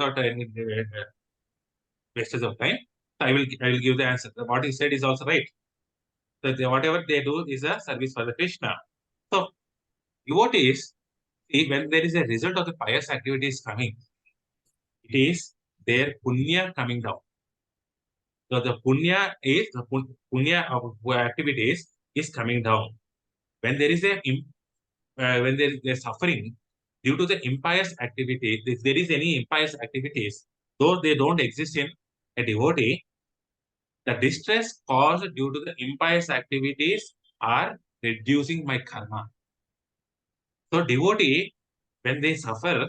wastage of time, I will give the answer. What he said is also right. So whatever they do is a service for the Krishna. So devotees, see, when there is a result of the pious activities coming, it is their punya coming down. So the punya is the punya of activities is coming down. When there is when there is suffering due to the impious activity, if there is any impious activities, though they don't exist in a devotee, the distress caused due to the impious activities are reducing my karma. So devotee, when they suffer,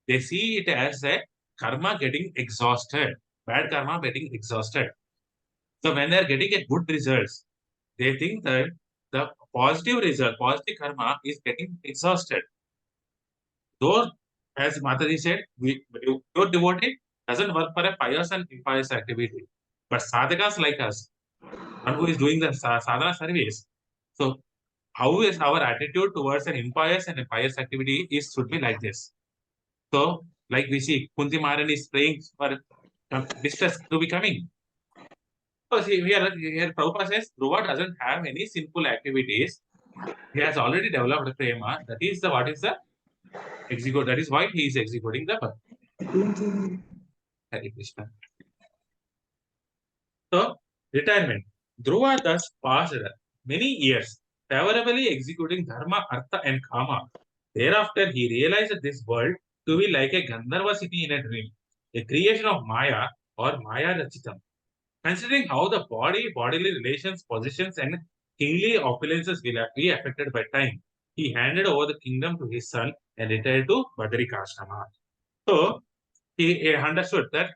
they see it as a karma getting exhausted, bad karma getting exhausted. So when they are getting a good results, they think that the positive result, positive karma is getting exhausted. Though, as Mataji said, pure devotee doesn't work for a pious and impious activity. But sadhakas like us, one who is doing the sadhana service, so how is our attitude towards an impious and a pious activity is should be like this. So, like we see, Kunti Maharani is praying for distress to be coming. So, see, here Prabhupada says, Dhruva doesn't have any sinful activities. He has already developed the prema. That is the what is the execute. That is why he is executing the Hare Krishna. So, retirement. Dhruva thus passed many years favorably executing dharma, artha, and kama. Thereafter, he realized this world to be like a Gandharva city in a dream, a creation of Maya or Maya Rachitam. Considering how the bodily relations, positions, and kingly opulences will be affected by time, he handed over the kingdom to his son and retired to Badrikashrama. So, he understood that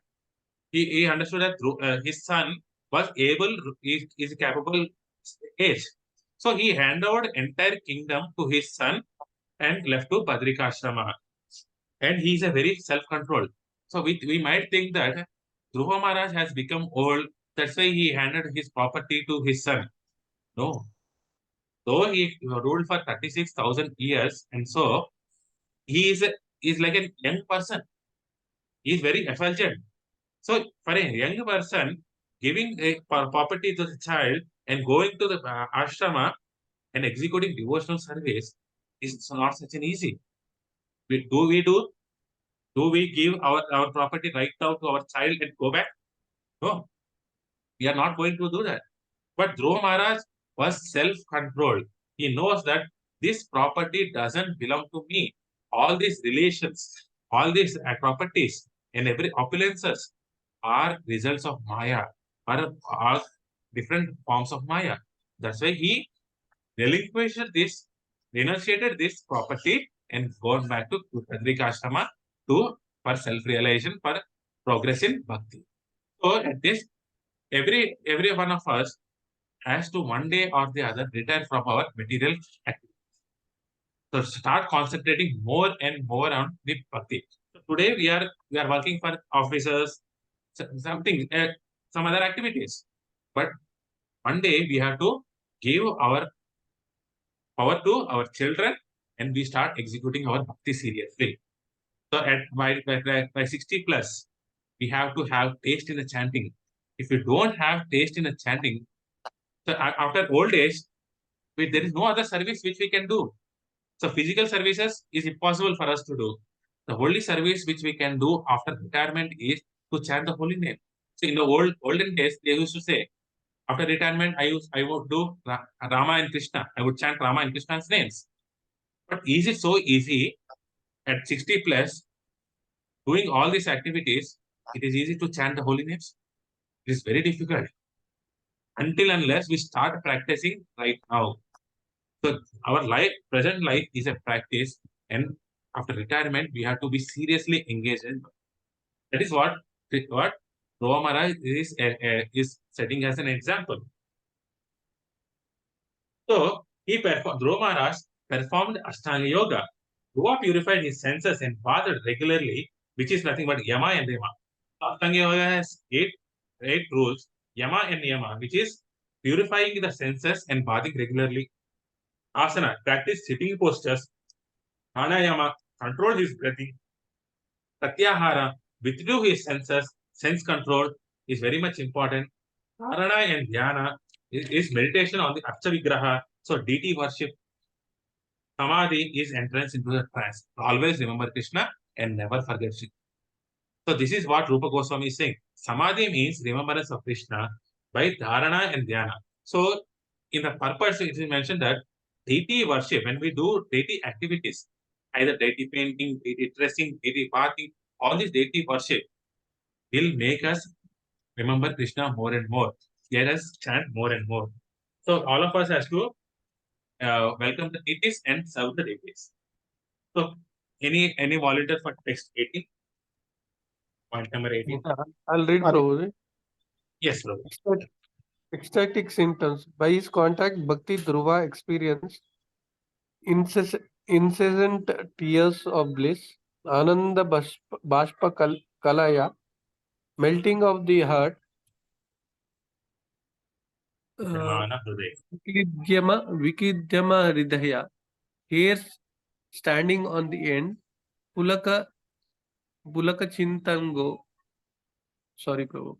he understood that his son was able, is capable age. So he handed over entire kingdom to his son and left to Badrikashrama. And he is a very self-controlled. So we might think that Dhruva Maharaj has become old. That's why he handed his property to his son. No. Though he ruled for 36,000 years, and so he is like a young person. He is very effulgent. So for a young person, giving a property to the child and going to the ashrama and executing devotional service is not such an easy. Do we give our property right now to our child and go back? No, we are not going to do that. But Dhruva Maharaj was self-controlled. He knows that this property doesn't belong to me. All these relations, all these properties, and every opulences are results of Maya, are different forms of Maya. That's why he renunciated this property and gone back to Kadrika Ashrama for self-realization, for progress in bhakti. So at this, every one of us has to one day or the other retire from our material activity. So start concentrating more and more on the bhakti. So today we are working for officers, something, some other activities. But one day we have to give our power to our children and we start executing our bhakti seriously. So by 60 plus, we have to have taste in the chanting. If you don't have taste in the chanting, so after old age, there is no other service which we can do. So physical services is impossible for us to do. The only service which we can do after retirement is to chant the holy name. So in the olden days, they used to say, after retirement, I would do Rama and Krishna. I would chant Rama and Krishna's names. But is it so easy at 60 plus doing all these activities? It is easy to chant the holy names. It is very difficult until unless we start practicing right now. So our present life is a practice, and after retirement, we have to be seriously engaged in. That is what Dhruva Maharaj is setting as an example. So Dhruva Maharaj performed Ashtanga Yoga. Dhruva purified his senses and bathed regularly, which is nothing but Yama and Yama. Ashtanga Yoga has eight rules, Yama and Yama, which is purifying the senses and bathing regularly. Asana, practice sitting postures. Pranayama, control his breathing. Pratyahara, withdrew his senses. Sense control is very much important. Dharana and Dhyana is meditation on the Archa Vigraha. So deity worship. Samadhi is entrance into the trance. Always remember Krishna and never forget Krishna. So this is what Rupa Goswami is saying. Samadhi means remembrance of Krishna by Dharana and Dhyana. So in the purpose, it is mentioned that deity worship, when we do deity activities, either deity painting, deity dressing, deity bathing, all this deity worship will make us remember Krishna more and more. Let us chant more and more. So all of us has to welcome the deities and serve the deities. So any volunteer for text 18? Point number 18. I'll read Prabhuji. Yes, bro. Ecstatic symptoms. By his contact, Bhakti Dhruva experienced incessant tears of bliss, Ananda Bashpa Kalaya, melting of the heart, Vikidyama Hridaya, hairs standing on the end, Pulaka Chintango, sorry Prabhu,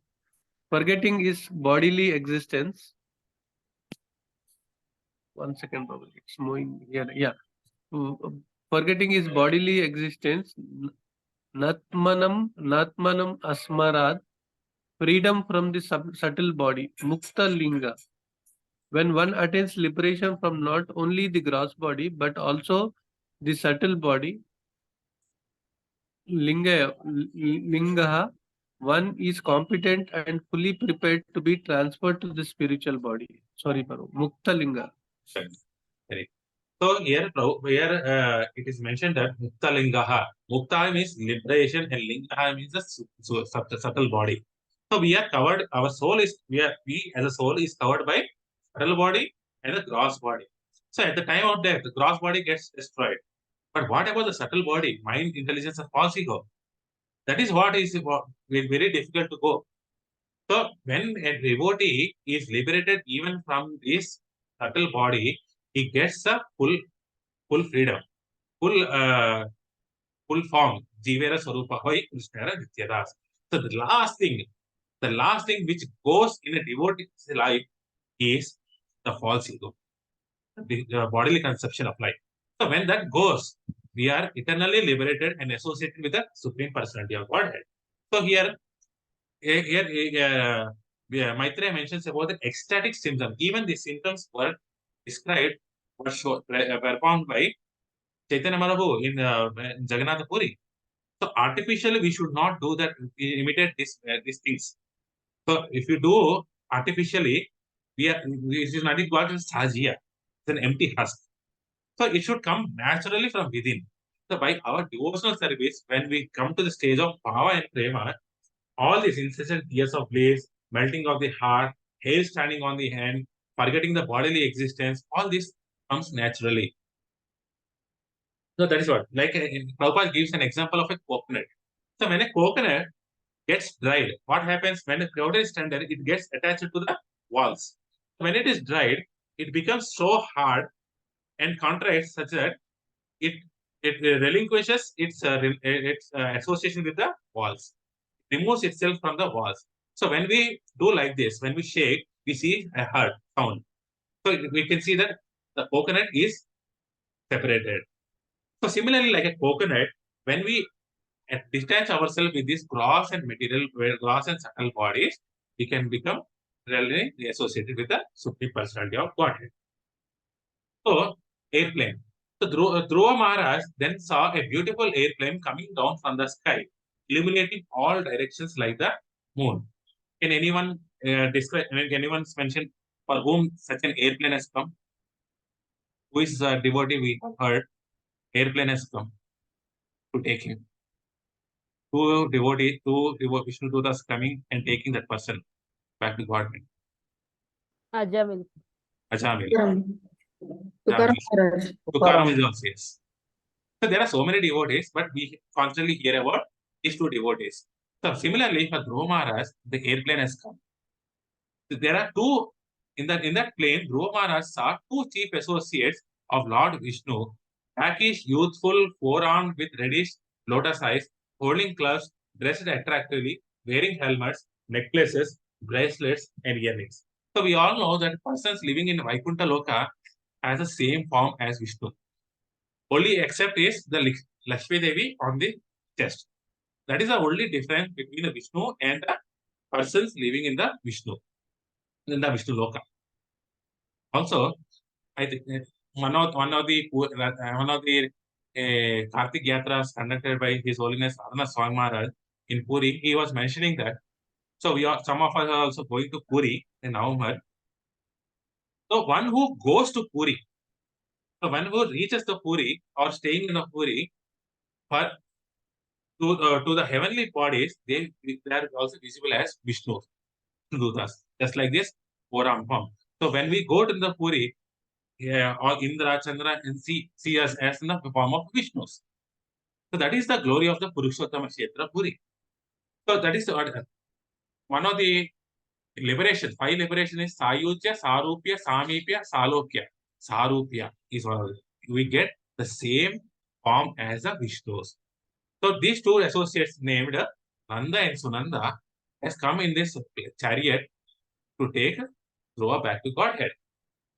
forgetting his bodily existence. One second, Prabhu, it's moving here. Yeah. Forgetting his bodily existence, Natmanam Asmarad, freedom from the subtle body, Mukta Linga. When one attains liberation from not only the gross body but also the subtle body, Linga, one is competent and fully prepared to be transferred to the spiritual body. Sorry, Paru. Mukta Linga. Correct. So here it is mentioned that Mukta Lingaha. Mukta means liberation and Lingaha means the subtle body. So we are covered, our soul is, we as a soul is covered by subtle body and the gross body. So at the time of death, the gross body gets destroyed. But what about the subtle body, mind, intelligence, and false ego? That is what is very difficult to go. So when a devotee is liberated even from this subtle body, he gets a full freedom, full form, Jivera Swarupa Hoy Krishna Nityadas. So the last thing which goes in a devotee's life is the false ego, the bodily conception of life. So when that goes, we are eternally liberated and associated with the Supreme Personality of Godhead. So Maitreya mentions about the ecstatic symptoms. Even the symptoms were described, performed by Chaitanya Mahaprabhu in Jagannath Puri. So artificially, we should not do that, imitate these things. So if you do artificially, this is nothing but sajiya. It's an empty husk. So it should come naturally from within. So by our devotional service, when we come to the stage of bhava and prema, all these incessant tears of bliss, melting of the heart, hair standing on the hand, forgetting the bodily existence, all this comes naturally. So that is what. Like Prabhupada gives an example of a coconut. So when a coconut gets dried, what happens when a powder is tender? It gets attached to the walls. When it is dried, it becomes so hard and contracts such that it relinquishes its association with the walls, removes itself from the walls. So when we do like this, when we shake, we see a hard sound. So we can see that the coconut is separated. So similarly, like a coconut, when we detach ourselves with this gross and material, gross and subtle bodies, we can become really associated with the Supreme Personality of Godhead. So, airplane. So, Dhruva Maharaj then saw a beautiful airplane coming down from the sky, illuminating all directions like the moon. Can anyone describe? Can anyone mention for whom such an airplane has come? Who is a devotee we have heard? Airplane has come to take him. Two Vishnu Dutas coming and taking that person back to Godhead. Ajamil. Ajamil. Tukaram Maharaj. Tukaram is also, yes. So there are so many devotees, but we constantly hear about these two devotees. So similarly, for Dhruva Maharaj, the airplane has come. So there are two in that plane. Dhruva Maharaj saw two chief associates of Lord Vishnu, blackish, youthful, forearmed with reddish lotus eyes, holding clubs, dressed attractively, wearing helmets, necklaces, bracelets, and earrings. So we all know that persons living in Vaikuntha Loka has the same form as Vishnu. Only except is the Lakshmi Devi on the chest. That is the only difference between the Vishnu and the persons living in the Vishnu Loka. Also, I think one of the Kartik Yatras conducted by His Holiness Adana Swami Maharaj in Puri, he was mentioning that. So some of us are also going to Puri in November. So one who goes to Puri, so one who reaches the Puri or staying in the Puri, for to the heavenly bodies, they are also visible as Vishnu Dutas, just like this Oram form. So when we go to the Puri, or Indra, Chandra, and see us as in the form of Vishnus. So that is the glory of the Purushottama Kshetra Puri. So that is one of the liberation. 5 liberation is Sayujya, Sarupya, Samipya, Salokya. Sarupya is one of them. We get the same form as the Vishnus. So these two associates named Nanda and Sunanda has come in this chariot to take Dhruva back to Godhead.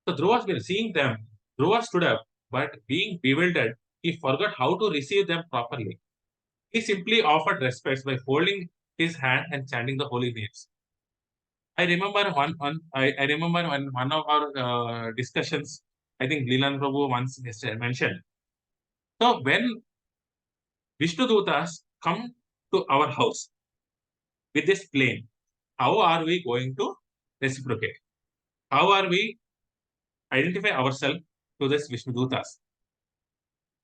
So Dhruva, been seeing them, Dhruva stood up, but being bewildered, he forgot how to receive them properly. He simply offered respect by folding his hand and chanting the holy names. I remember I remember one of our discussions, I think Lilananda Prabhu once mentioned. So when Vishnu Dutas come to our house with this plane, how are we going to reciprocate? How are we identify ourselves to this Vishnu Dutas?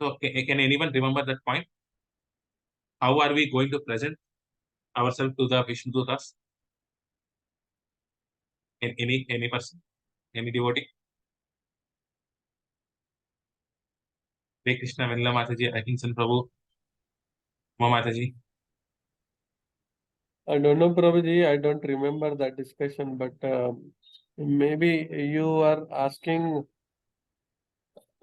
So can anyone remember that point? How are we going to present ourselves to the Vishnu Dutas? Any person, any devotee? Hare Krishna, Vanilla Mataji, Akinsan Prabhu, Uma Mataji. I don't know, Prabhuji. I don't remember that discussion, but maybe you are asking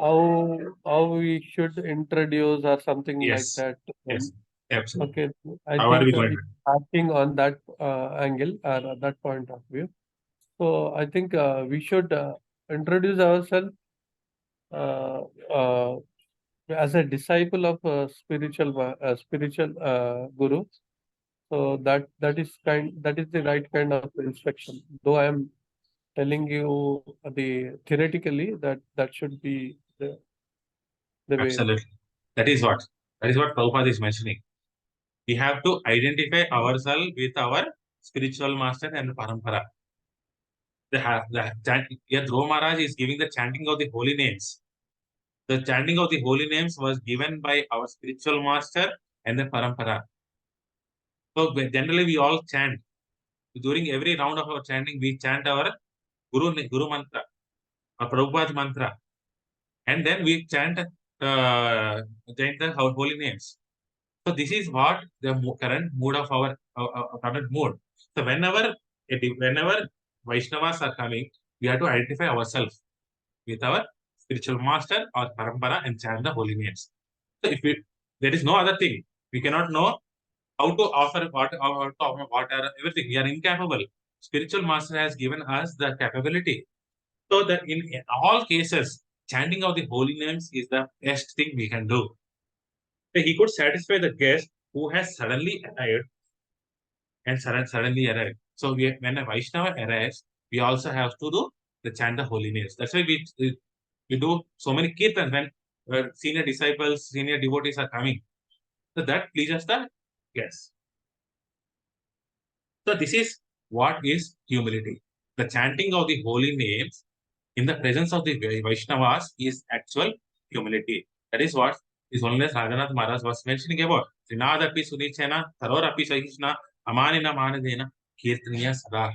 how we should introduce or something like Yes. that. Yes. Absolutely. Okay, I How are we think going? acting on that angle or that point of view. So I think we should introduce ourselves uh, uh, as a disciple of a spiritual guru. So that is the right kind of instruction. Though I am telling you the theoretically that should be the way. Absolutely. That is what Prabhupada is mentioning. We have to identify ourselves with our spiritual master and parampara. Here Dhruva Maharaj is giving the chanting of the holy names. The chanting of the holy names was given by our spiritual master and the parampara. So generally we all chant. During every round of our chanting, we chant our Guru mantra, or Prabhupada mantra, and then we chant the holy names. So this is what the current mood of our current mood. So whenever Vaishnavas are coming, we have to identify ourselves with our spiritual master or parampara and chant the holy names. So there is no other thing. We cannot know how to offer what are everything. We are incapable. Spiritual master has given us the capability. So that in all cases, chanting of the holy names is the best thing we can do. So he could satisfy the guest who has suddenly arrived and suddenly arrived. So when a Vaishnava arrives, we also have to do the chant the holy names. That's why we do so many kirtans when senior disciples, senior devotees are coming. So that pleases the guest. So this is what is humility. The chanting of the holy names in the presence of the Vaishnavas is actual humility. That is what His Holiness Raghunath Maharaj was mentioning about. Trinadapi Sunichena, Tarorapi Sahishna, Amanina Manadena, Kirtaniya Sadaha.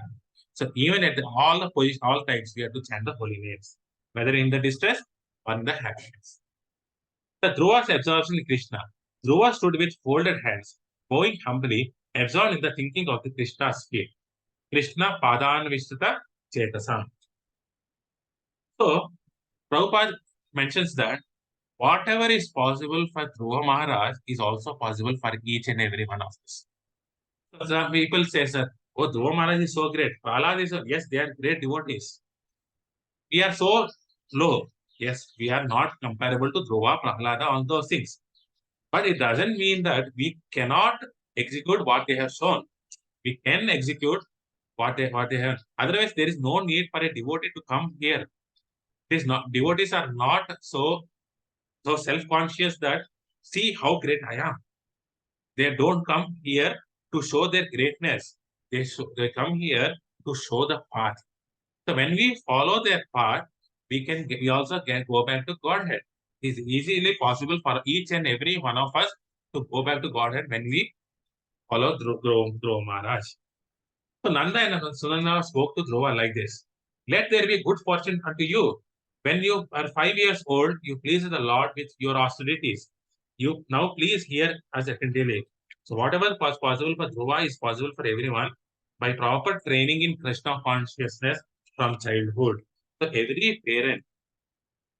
So even at all the position, all times, we have to chant the holy names, whether in the distress or in the happiness. The Dhruva's absorption in Krishna. Dhruva stood with folded hands, bowing humbly, absorbed in the thinking of the Krishna's feet. Krishna Padanvishta Chetasam. So, Prabhupada mentions that whatever is possible for Dhruva Maharaj is also possible for each and every one of us. So some people say, sir, oh, Dhruva Maharaj is so great. Prahlad is yes, they are great devotees. We are so low. Yes, we are not comparable to Dhruva, Prahlada, all those things. But it doesn't mean that we cannot execute what they have shown. We can execute what they have. Otherwise, there is no need for a devotee to come here. Devotees are not so self-conscious that see how great I am. They don't come here to show their greatness. They come here to show the path. So when we follow their path, we also can go back to Godhead. It is easily possible for each and every one of us to go back to Godhead when we follow Dhruva Maharaj. So Nanda and Sunanda spoke to Dhruva like this. Let there be good fortune unto you. When you are 5 years old, you please the Lord with your austerities. You now please hear us attentively. So whatever was possible for Dhruva is possible for everyone by proper training in Krishna consciousness from childhood. So every parent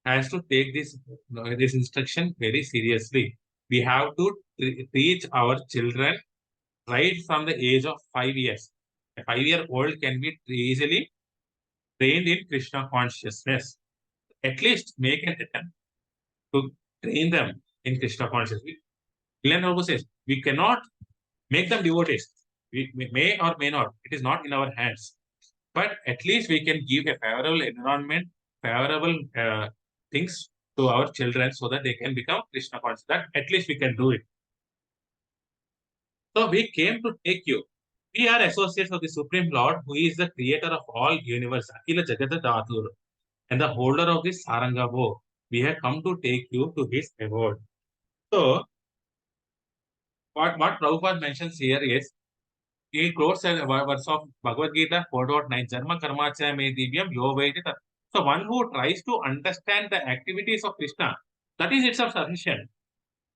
has to take this instruction very seriously. We have to teach our children right from the age of 5 years. A 5-year-old can be easily trained in Krishna consciousness. At least make an attempt to train them in Krishna consciousness. Lilananda says, we cannot make them devotees. We may or may not. It is not in our hands. But at least we can give a favorable environment, favorable things to our children so that they can become Krishna conscious. That at least we can do it. So we came to take you. We are associates of the Supreme Lord, who is the creator of all universe, Akila Jagata Dhatur, and the holder of this Saranga bow. We have come to take you to his abode. So, what Prabhupada mentions here is, he quotes a verse of Bhagavad Gita 4.9, Jarma Karma Cha Me Divyam Yovaiti. So, one who tries to understand the activities of Krishna, that is itself sufficient.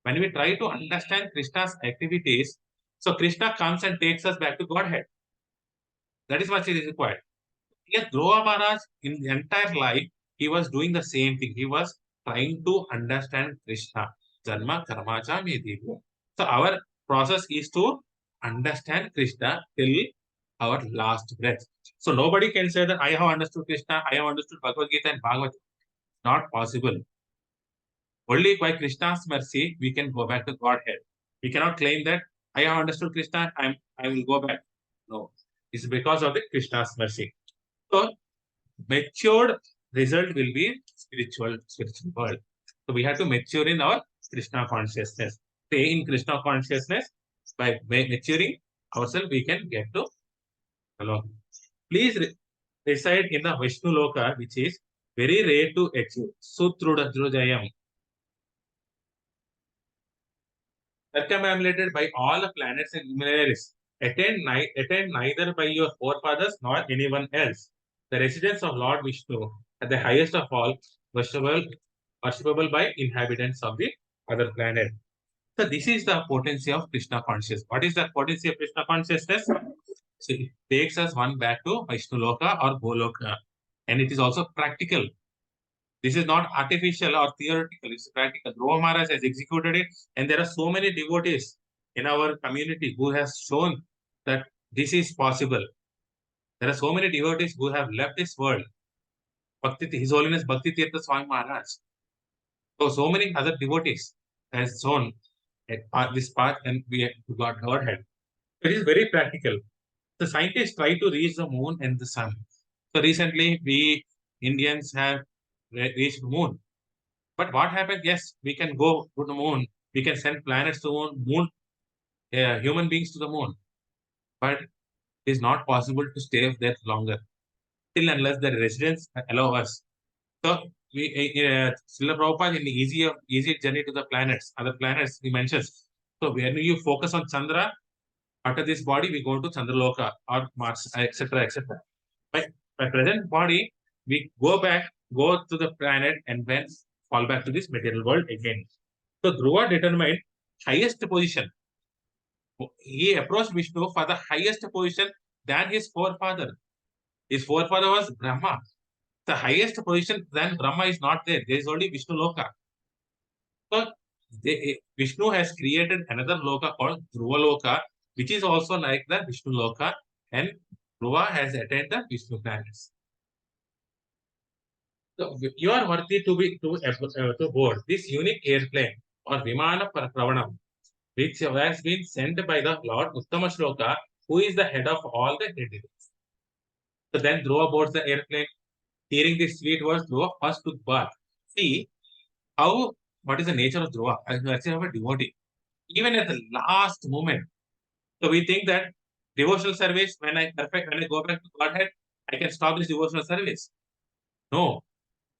When we try to understand Krishna's activities, so Krishna comes and takes us back to Godhead. That is what is required. Yes, Dhruva Maharaj, in the entire life, he was doing the same thing. He was trying to understand Krishna. Janma karma cha me divya. So our process is to understand Krishna till our last breath. So nobody can say that I have understood Krishna, I have understood Bhagavad Gita and Bhagavad. Not possible. Only by Krishna's mercy we can go back to Godhead. We cannot claim that I have understood Krishna, I will go back. No, it's because of the Krishna's mercy. So matured result will be spiritual world. So we have to mature in our Krishna consciousness. Stay in Krishna consciousness. By maturing ourselves, we can get to alone. Please reside in the Vishnu Loka, which is very rare to achieve. Sutruda Drujayam. Circumambulated by all the planets and luminaries, attained neither by your forefathers nor anyone else. The residence of Lord Vishnu, at the highest of all, worshipable by inhabitants of the other planet. So this is the potency of Krishna consciousness. What is the potency of Krishna consciousness? So it takes us one back to Vishnu Loka or Goloka. And it is also practical. This is not artificial or theoretical, it's practical. Dhruva Maharaj has executed it, and there are so many devotees in our community who has shown that this is possible. There are so many devotees who have left this world. His Holiness Bhakti Tirtha Swami Maharaj. So many other devotees has shown this path, and we got Godhead. It is very practical. The scientists try to reach the moon and the sun. So recently, we Indians have reached the moon. But what happens? Yes, we can go to the moon. We can send planets to the moon, human beings to the moon. But it is not possible to stay there longer, till unless the residents allow us. So, Srila Prabhupada in the easy journey to the planets, other planets, he mentions. So, when you focus on Chandra, after this body, we go to Chandraloka or Mars, etc., etc. By present body, we go to the planet, and then fall back to this material world again. So Dhruva determined highest position. He approached Vishnu for the highest position than his forefather. His forefather was Brahma. The highest position than Brahma is not there. There is only Vishnu Loka. So Vishnu has created another Loka called Dhruva Loka, which is also like the Vishnu Loka, and Dhruva has attained the Vishnu planets. So you are worthy to board this unique airplane or Vimana Pravanam, which has been sent by the Lord Uttama Shloka, who is the head of all the entities. So then Dhruva boards the airplane. Hearing these sweet words, Dhruva first took bath. See what is the nature of Dhruva? As a devotee. Even at the last moment. So we think that devotional service, when I go back to Godhead, I can stop this devotional service. No.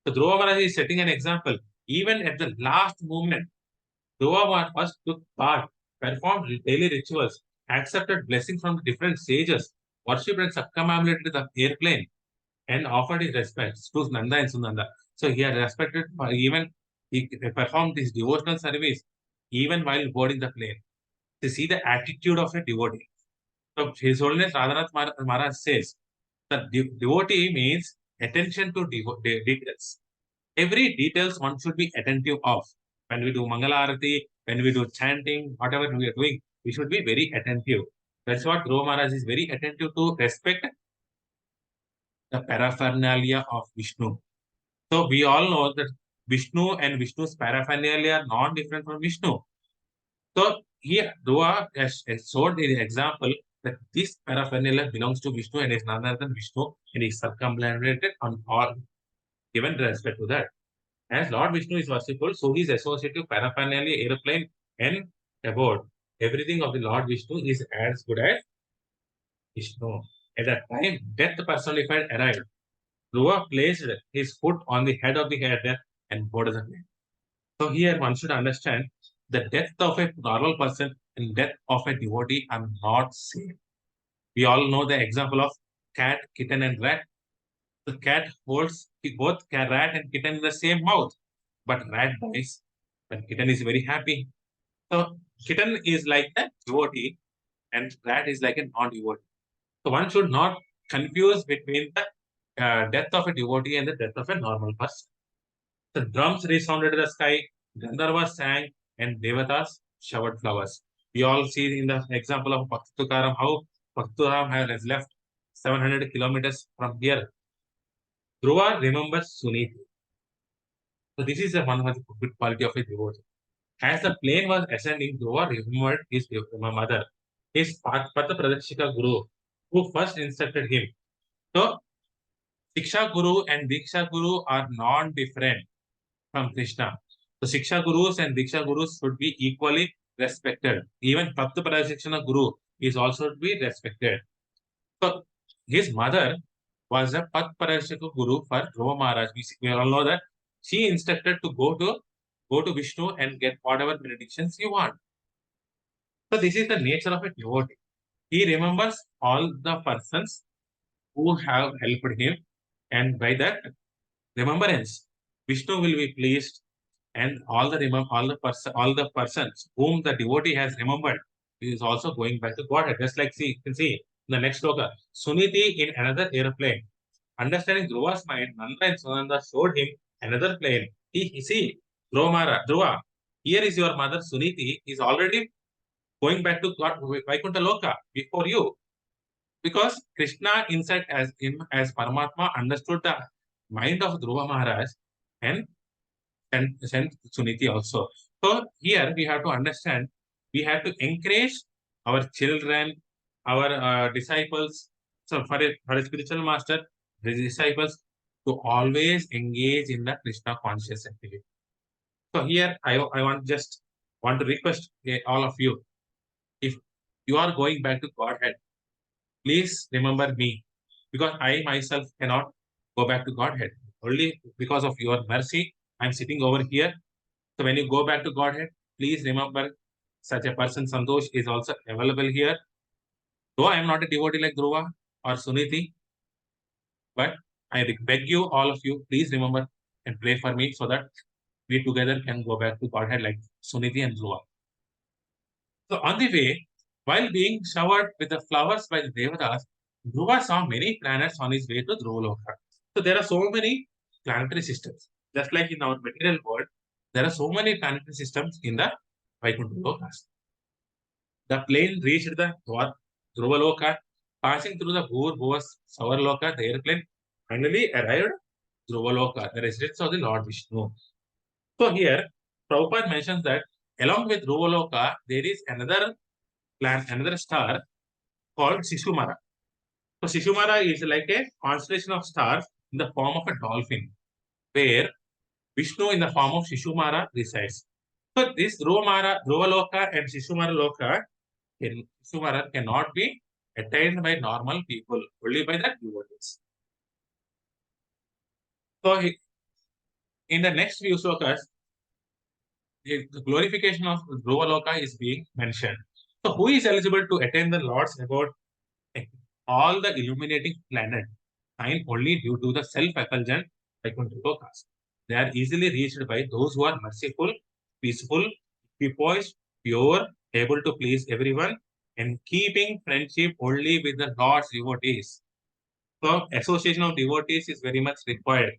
So Dhruva Maharaj is setting an example. Even at the last moment, Dhruva Maharaj first took part, performed daily rituals, accepted blessings from different sages, worshipped and circumambulated the airplane, and offered his respects to Nanda and Sunanda. So he had respected, he performed this devotional service even while boarding the plane. To see the attitude of a devotee. So His Holiness Radhanath Maharaj says that devotee means attention to details. Every details one should be attentive of. When we do Mangala Arati, when we do chanting, whatever we are doing, we should be very attentive. That's what Dhruva Maharaj is very attentive to respect the paraphernalia of Vishnu. So we all know that Vishnu and Vishnu's paraphernalia are non-different from Vishnu. So here Dhruva has showed the example that this paraphernalia belongs to Vishnu and is none other than Vishnu, and is circumambulated on all, given respect to that. As Lord Vishnu is worshipful, so his associative paraphernalia, airplane, and abode. Everything of the Lord Vishnu is as good as Vishnu. At that time, death personified arrived. Dhruva placed his foot on the head of the death and boarded the plane. So here one should understand the death of a normal person and death of a devotee are not same. We all know the example of cat, kitten, and rat. The cat holds both rat and kitten in the same mouth, but rat dies, but kitten is very happy. So kitten is like a devotee, and rat is like a non-devotee. So one should not confuse between the death of a devotee and the death of a normal person. The drums resounded in the sky, Gandharvas sang, and Devatas showered flowers. We all see in the example of Bhakti Tukaram how Bhakti Tukaram has left 700 kilometers from here. Dhruva remembers Suniti. So this is one of the good quality of a devotee. As the plane was ascending, Dhruva remembered his mother, his Patha Pradakshika Guru, who first instructed him. So, Siksha Guru and Diksha Guru are non-different from Krishna. So, Siksha Gurus and Diksha Gurus should be equally respected. Even Patha Pradakshika Guru is also to be respected. So, his mother was a Patha Pradakshika Guru for Dhruva Maharaj. We all know that she instructed to go to Vishnu and get whatever benedictions you want. So this is the nature of a devotee. He remembers all the persons who have helped him, and by that remembrance, Vishnu will be pleased, and all the persons whom the devotee has remembered is also going back to Godhead. Just like you can see in the next sloka, Suniti in another airplane. Understanding Dhruva's mind, Nanda and Sunanda showed him another plane. He see Dhruva, here is your mother Suniti is already going back to God, Vaikuntha Loka before you. Because Krishna inside as Paramatma understood the mind of Dhruva Maharaj and sent Suniti also. So here we have to understand, we have to encourage our children, our disciples. So for a spiritual master, the disciples to always engage in the Krishna conscious activity. So here I want to request all of you, if you are going back to Godhead, please remember me, because I myself cannot go back to Godhead. Only because of your mercy, I'm sitting over here. So when you go back to Godhead, please remember such a person, Santosh, is also available here. Though I am not a devotee like Dhruva or Suniti, but I beg you, all of you, please remember and pray for me so that we together can go back to Godhead like Suniti and Dhruva. So on the way, while being showered with the flowers by the Devatas, Dhruva saw many planets on his way to Dhruvaloka. So there are so many planetary systems. Just like in our material world, there are so many planetary systems in the Vaikuntha Lokas. The plane reached the Dhruvaloka, passing through the Bhuvas Savarloka. The airplane finally arrived Dhruvaloka, the residence of the Lord Vishnu. So here, Prabhupada mentions that along with Dhruvaloka, there is another star called Shishumara. So Shishumara is like a constellation of stars in the form of a dolphin, where Vishnu in the form of Shishumara resides. So this Dhruvaloka and Shishumara cannot be attained by normal people, only by the devotees. So in the next few slokas, the glorification of Dhruvaloka is being mentioned. So who is eligible to attain the Lord's reward? All the illuminating planet shine only due to the self-effulgent Vaikuntha Lokas. They are easily reached by those who are merciful, peaceful, poised, pure, able to please everyone, and keeping friendship only with the Lord's devotees. So association of devotees is very much required.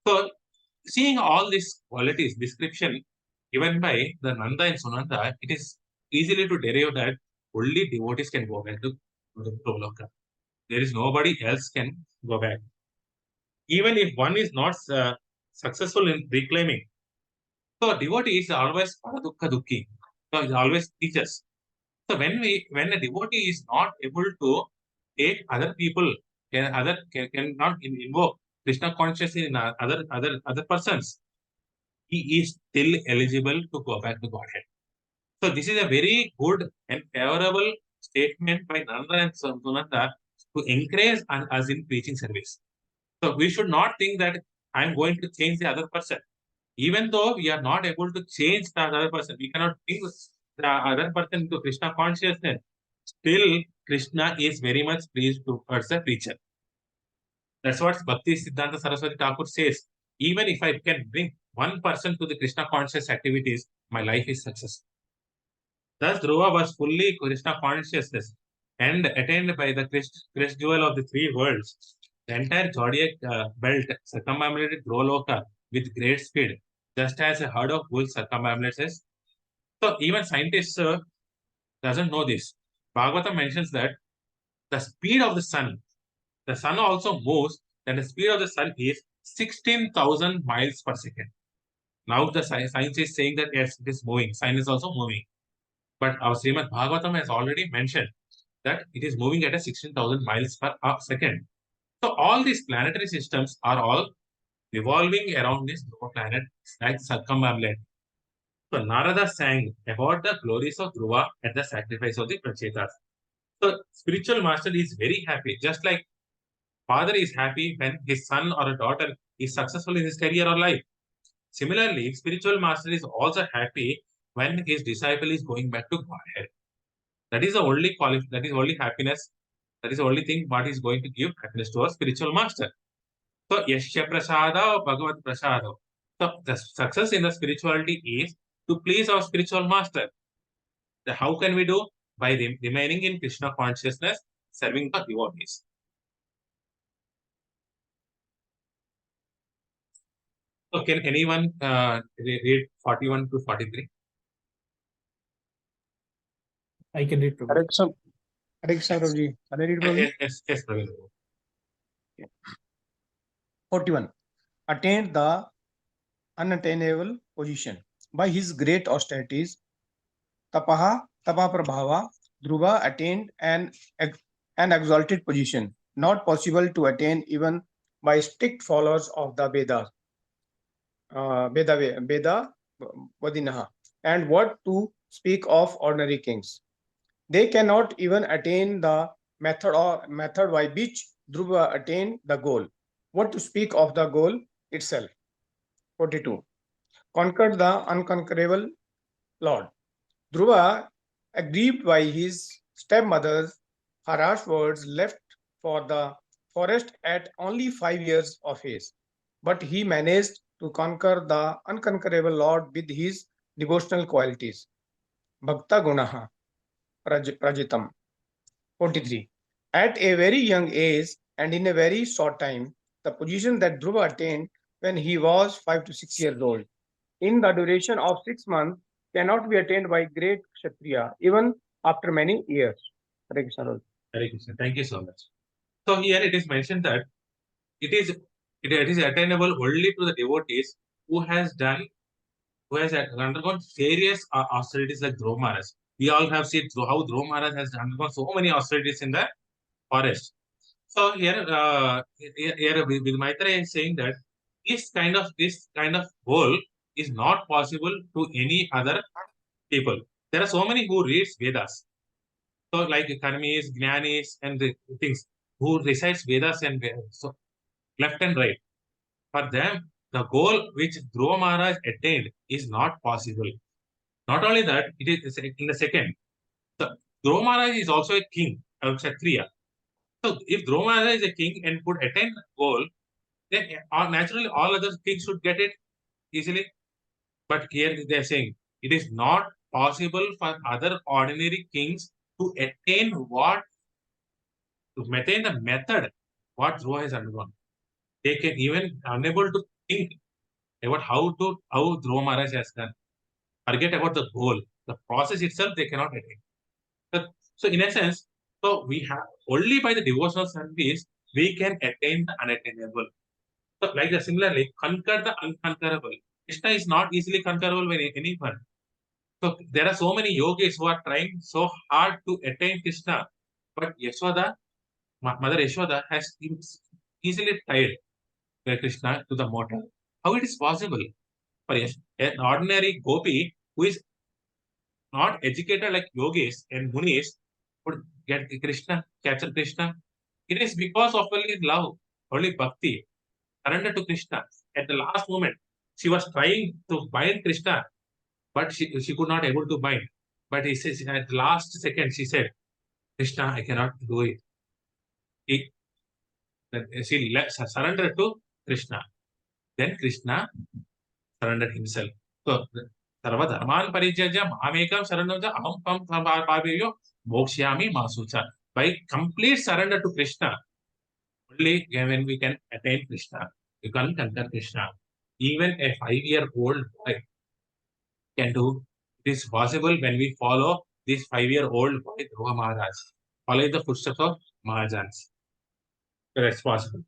So seeing all these qualities, description given by the Nanda and Sunanda, it is easily to derive that only devotees can go back to Dhruvaloka. There is nobody else can go back. Even if one is not successful in reclaiming. So devotee is always paradukha dukhi. So it always teaches. So when a devotee is not able to take other people, cannot invoke Krishna consciousness in other persons, he is still eligible to go back to Godhead. So this is a very good and favorable statement by Nanda and Sunanda to encourage us in preaching service. So we should not think that I'm going to change the other person. Even though we are not able to change the other person, we cannot bring the other person to Krishna consciousness. Still, Krishna is very much pleased towards the preacher. That's what Bhakti Siddhanta Saraswati Thakur says. Even if I can bring one person to the Krishna conscious activities, my life is successful. Thus, Dhruva was fully Krishna consciousness and attained by the crest jewel of the three worlds. The entire zodiac belt circumambulated Dhruvaloka with great speed, just as a herd of bulls circumambulates. So even scientists doesn't know this. Bhagavatam mentions that the speed of the sun also moves, and the speed of the sun is 16,000 miles per second. Now the science is saying that yes, it is moving. Sun is also moving. But our Srimad Bhagavatam has already mentioned that it is moving at a 16,000 miles per second. So all these planetary systems are all revolving around this Dhruva planet like circumambulate. So Narada sang about the glories of Dhruva at the sacrifice of the Prachetas. So spiritual master is very happy, just like father is happy when his son or a daughter is successful in his career or life. Similarly, spiritual master is also happy when his disciple is going back to Godhead. That is the only that is only happiness. That is the only thing what is going to give happiness to a spiritual master. So Yashya Prasada or Bhagavad Prasada. So the success in the spirituality is to please our spiritual master. How can we do? By remaining in Krishna consciousness, serving the devotees. So can anyone read 41 to 43? I can read, Prabhu. Hare Krishna, Prabhuji. Can I read, Prabhuji? Yes, Praveen. 41. Attained the unattainable position. By his great austerities, Tapa Prabhava, Dhruva attained an exalted position, not possible to attain even by strict followers of the Vedas. Veda Vadinaha. And what to speak of ordinary kings? They cannot even attain the method by which Dhruva attained the goal. What to speak of the goal itself? 42. Conquered the unconquerable Lord. Dhruva, aggrieved by his stepmother's harsh words, left for the forest at only 5 years of age. But he managed to conquer the unconquerable Lord with his devotional qualities. Bhakta Gunaha Prajitam. 43. At a very young age and in a very short time, the position that Dhruva attained when he was 5 to 6 years old, in the duration of 6 months, cannot be attained by great Kshatriya, even after many years. Hare Krishna. Hare Krishna. Thank you so much. So here it is mentioned that it is attainable only to the devotees who has undergone various austerities like Dhruva Maharaj. We all have seen how Dhruva Maharaj has undergone so many austerities in the forest. So here Maitreya is saying that this kind of goal is not possible to any other people. There are so many who reads Vedas. So like Karmis, Jnanis, and the things who recites Vedas and so left and right. For them, the goal which Dhruva Maharaj attained is not possible. Not only that, it is in the second. So Dhruva Maharaj is also a king, a Kshatriya. So if Dhruva Maharaj is a king and could attain the goal, then naturally all other kings should get it easily. But here they are saying it is not possible for other ordinary kings to attain the method what Dhruva has undergone. They can even unable to think about how Dhruva Maharaj has done. Forget about the goal. The process itself they cannot attain. So in a sense, so we have only by the devotional service we can attain the unattainable. So like that, similarly, conquer the unconquerable. Krishna is not easily conquerable by anyone. So there are so many yogis who are trying so hard to attain Krishna, but Yashoda, Mother Yashoda has easily tied Krishna to the mortal. How it is possible for an ordinary gopi who is not educated like yogis and munis would get Krishna, capture Krishna? It is because of only love, only bhakti, surrender to Krishna. At the last moment, she was trying to bind Krishna, but she could not able to bind. But he says at the last second, she said, Krishna, I cannot do it. She surrendered to Krishna. Then Krishna surrendered himself. So, Sarva Dharman Parijajya Mahamekam Saranamja Aham Pam Paviyo Mokshyami Masucha. By complete surrender to Krishna, only when we can attain Krishna, you can conquer Krishna. even a 5-year-old boy can do. It is possible when we follow this 5-year-old boy, Dhruva Maharaj. Follow the footsteps of Mahajans. That's possible.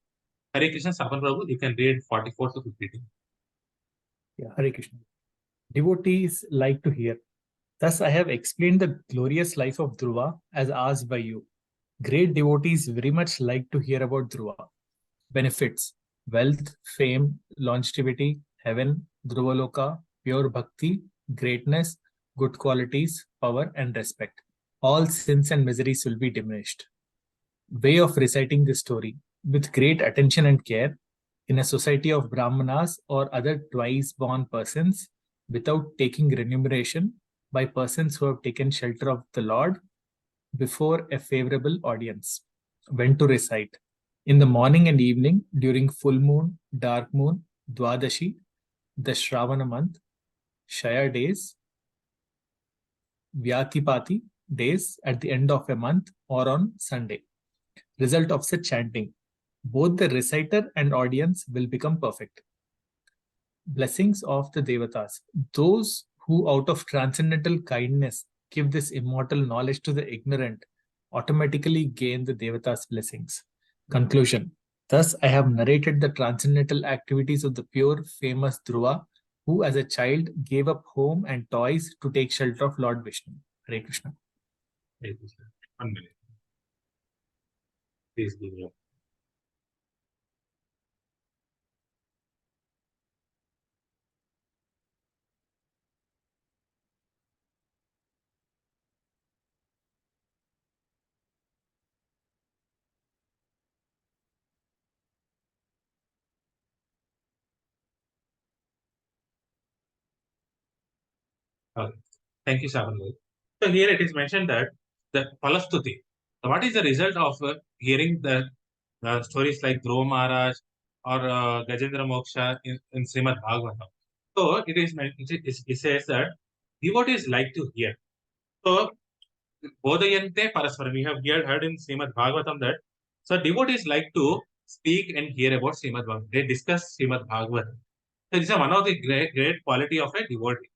Hare Krishna, Saban Prabhu, you can read 44 to 52. Yeah, Hare Krishna. Devotees like to hear. Thus, I have explained the glorious life of Dhruva as asked by you. Great devotees very much like to hear about Dhruva. Benefits: wealth, fame, longevity, heaven, Dhruvaloka, pure bhakti, greatness, good qualities, power, and respect. All sins and miseries will be diminished. Way of reciting this story: with great attention and care, in a society of Brahmanas or other twice born persons, without taking remuneration, by persons who have taken shelter of the Lord, before a favorable audience. When to recite: in the morning and evening, during full moon, dark moon, Dwadashi, the Shravana month, Shaya days, Vyatipati days at the end of a month, or on Sunday. Result of such chanting: both the reciter and audience will become perfect. Blessings of the Devatas. Those who out of transcendental kindness give this immortal knowledge to the ignorant automatically gain the Devatas' blessings. Conclusion. Thus, I have narrated the transcendental activities of the pure, famous Dhruva, who as a child gave up home and toys to take shelter of Lord Vishnu. Hare Krishna. Hare Krishna. 1 minute. Please give me. Okay. Thank you, Saban. So here it is mentioned that the Palastuti. So what is the result of hearing the stories like Dhruva Maharaj or Gajendra Moksha in Srimad Bhagavatam? So it says that devotees like to hear. So Bodhayante Parasparam. We have heard in Srimad Bhagavatam that so devotees like to speak and hear about Srimad Bhagavatam. They discuss Srimad Bhagavatam. So this is one of the great quality of a devotee.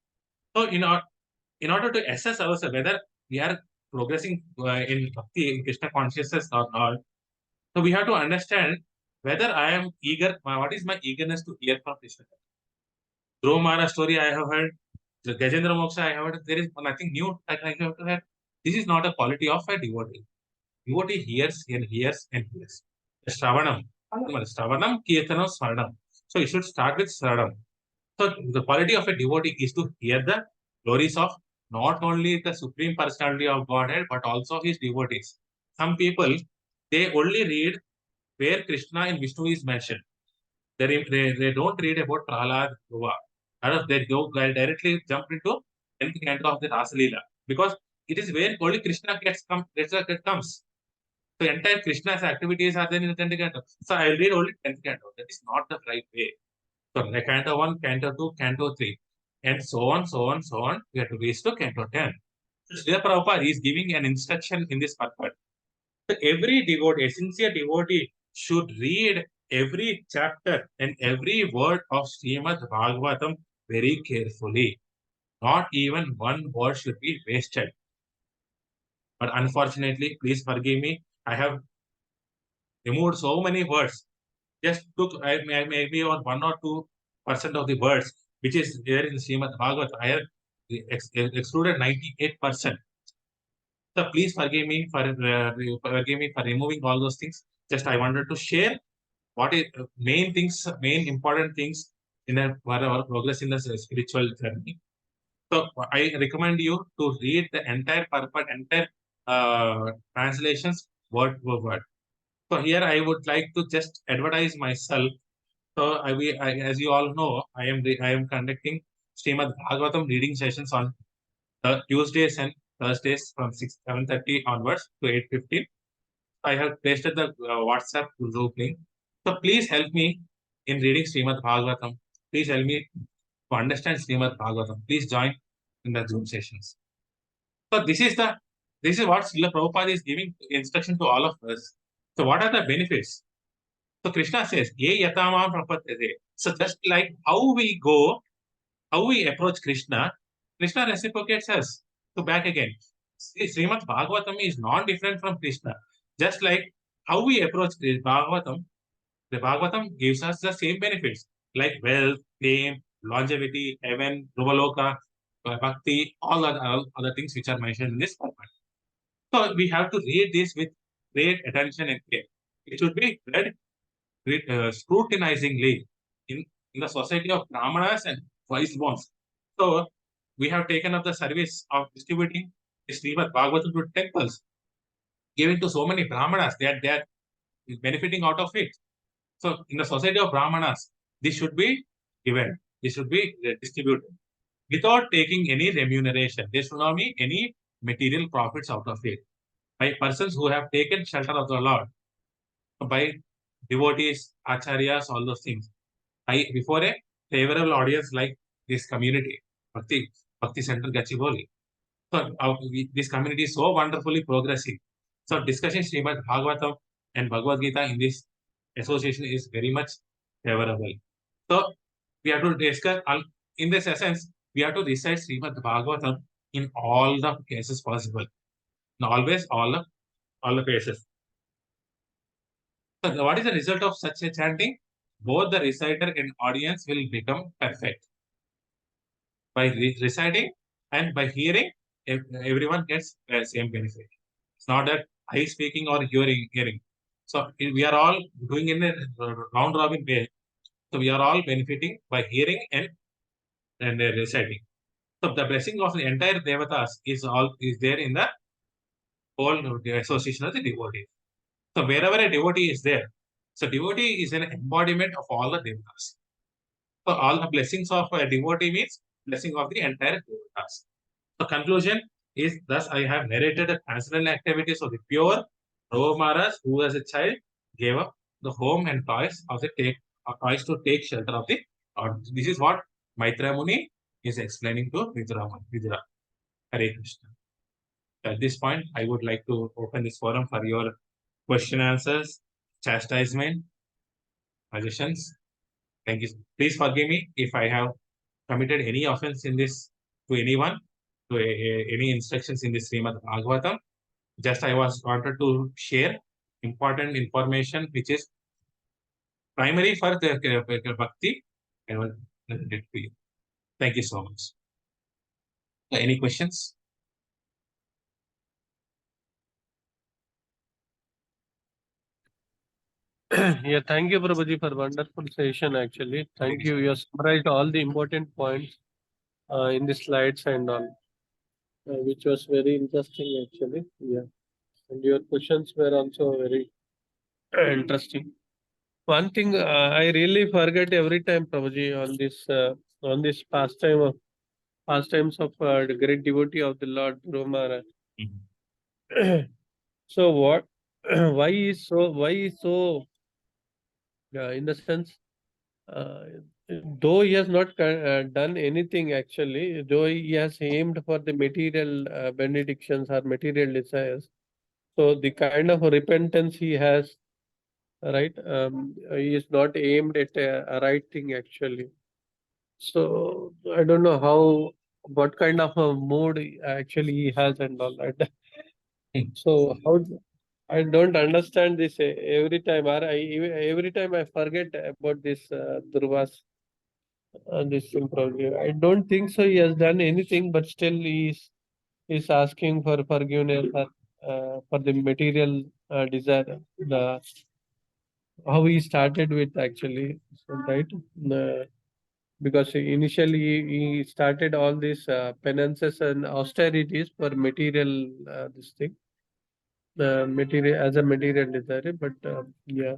So in order to assess ourselves whether we are progressing in bhakti, in Krishna consciousness or not, so we have to understand whether I am eager, what is my eagerness to hear from Krishna. Dhruva Maharaj story I have heard, the Gajendra Moksha I have heard, there is nothing new that I have to hear. This is not a quality of a devotee. Devotee hears and hears and hears. Shravanam, Kirtanam, Swaranam. So you should start with Swaranam. So the quality of a devotee is to hear the glories of not only the Supreme Personality of Godhead, but also his devotees. Some people, they only read where Krishna and Vishnu is mentioned. They don't read about Prahlad, Dhruva. They go directly jump into 10th canto of the Rasa Leela, because it is where only Krishna comes. So entire Krishna's activities are there in the 10th canto. So I will read only 10th canto. That is not the right way. So Canto 1, Canto 2, Canto 3, and so on, so on, so on. We have to reach to Canto 10. So Srila Prabhupada is giving an instruction in this purpose. So every devotee, a sincere devotee, should read every chapter and every word of Srimad Bhagavatam very carefully. Not even one word should be wasted. But unfortunately, please forgive me, I have removed so many words. Just took maybe on 1 or 2% of the words which is there in Srimad Bhagavatam. I have excluded 98%. So please forgive me for removing all those things. Just I wanted to share what is main important things in our progress in the spiritual journey. So I recommend you to read the entire translations word for word. So here I would like to just advertise myself. So as you all know, I am conducting Srimad Bhagavatam reading sessions on Tuesdays and Thursdays from 7:30 onwards to 8:15. I have pasted the WhatsApp group link. So please help me in reading Srimad Bhagavatam. Please help me to understand Srimad Bhagavatam. Please join in the Zoom sessions. So this is what Srila Prabhupada is giving instruction to all of us. So what are the benefits? So Krishna says, Ye yatamam prapatyate. So just like how we go, how we approach Krishna, Krishna reciprocates us. So back again. See, Srimad Bhagavatam is not different from Krishna. Just like how we approach Bhagavatam, the Bhagavatam gives us the same benefits like wealth, fame, longevity, heaven, Ruvaloka, bhakti, all other things which are mentioned in this format. So we have to read this with great attention and care. It should be read scrutinizingly in the society of Brahmanas and wise ones. So we have taken up the service of distributing the Srimad Bhagavatam to temples, giving to so many Brahmanas that they are benefiting out of it. So in the society of Brahmanas, this should be given, this should be distributed without taking any remuneration. There should not be any material profits out of it. By persons who have taken shelter of the Lord, by devotees, acharyas, all those things. Before a favorable audience like this community, Bhakti Center Gachibowli. So this community is so wonderfully progressing. So discussing Srimad Bhagavatam and Bhagavad Gita in this association is very much favorable. So we have to discuss, in this essence, we have to recite Srimad Bhagavatam in all the cases possible. And always all the cases. So what is the result of such a chanting? Both the reciter and audience will become perfect. By reciting and by hearing, everyone gets the same benefit. It's not that I speaking or hearing. So we are all doing in a round robin way. So we are all benefiting by hearing and reciting. So the blessing of the entire devatas is there in the whole association of the devotees. So wherever a devotee is there, so devotee is an embodiment of all the devatas. So all the blessings of a devotee means blessing of the entire devatas. The conclusion is, thus I have narrated the transcendental activities of the pure Dhruva Maharaj, who as a child gave up the home and toys to take shelter of the Lord. This is what Maitra Muni is explaining to Vidura. Hare Krishna. At this point, I would like to open this forum for your question answers, chastisement, suggestions. Thank you. Please forgive me if I have committed any offense in this to anyone, to any instructions in this Srimad Bhagavatam. Just I wanted to share important information which is primary for the bhakti. I will present it to you. Thank you so much. Any questions? Yeah, thank you, Prabhuji, for wonderful session. Actually, thank you. You have summarized all the important points in the slides and all, which was very interesting. Actually, yeah, and your questions were also very interesting. One thing I really forget every time, Prabhuji, on this pastimes of the great devotee of the Lord Dhruva Maharaj. So what? Why is so? In the sense, though he has not done anything actually, though he has aimed for the material benedictions or material desires, so the kind of repentance he has, right, he is not aimed at a right thing actually. So I don't know what kind of a mood actually he has and all that. So how I don't understand this every time. Every time I forget about this Dhruva's this thing probably. I don't think so. He has done anything, but still he's asking for forgiveness for the material desire. How he started with actually, so, right? Because initially he started all these penances and austerities for material this thing. Material as a material desire, but yeah.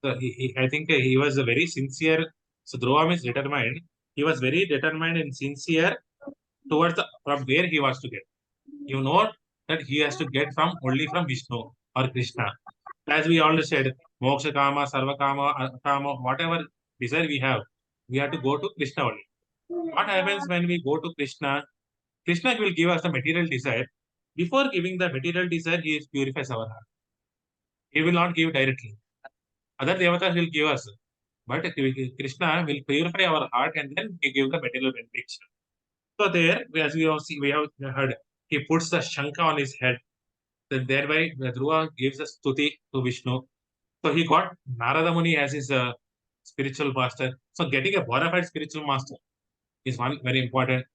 So I think he was a very sincere. So Dhruvam is determined. He was very determined and sincere towards from where he was to get. You know that he has to get only from Vishnu or Krishna. As we already said, Moksha Kama, Sarva Kama, Kama, whatever desire we have to go to Krishna only. What happens when we go to Krishna? Krishna will give us the material desire. Before giving the material desire, he purifies our heart. He will not give directly. Other devatas will give us, but Krishna will purify our heart and then he give the material benediction. So there, as we have seen, we have heard, he puts the Shankha on his head. Then thereby, Dhruva gives a stuti to Vishnu. So he got Narada Muni as his spiritual master. So getting a bona fide spiritual master is one very important.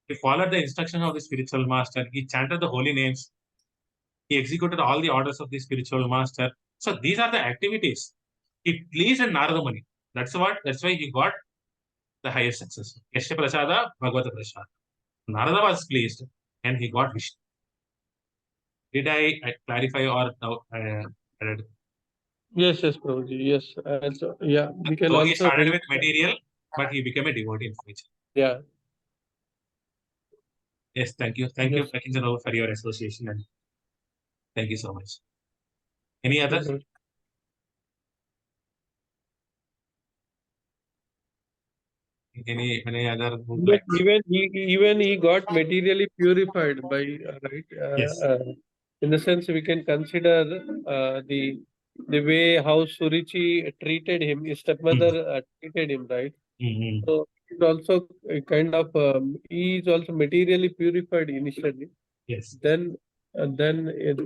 He followed the instruction of the spiritual master. He chanted the holy names. He executed all the orders of the spiritual master. So these are the activities. He pleased Narada Muni. That's why he got the highest success. Yasya Prasada, Bhagavata Prasada. Narada was pleased and he got Vishnu. Did I clarify or added? Yes, Prabhuji. Yes. So, yeah, we can So he also started read. with material, but he became a devotee in future. Yeah. Yes, thank you. Thank you, Yes. Pakinjano, for your association. And thank you so much. Any others? Any other would like? Even he got materially purified by right. Yes. In the sense we can consider the way how Surichi treated him, his stepmother treated him, right? Mm-hmm. So he's also a kind of he is also materially purified initially. Yes. Then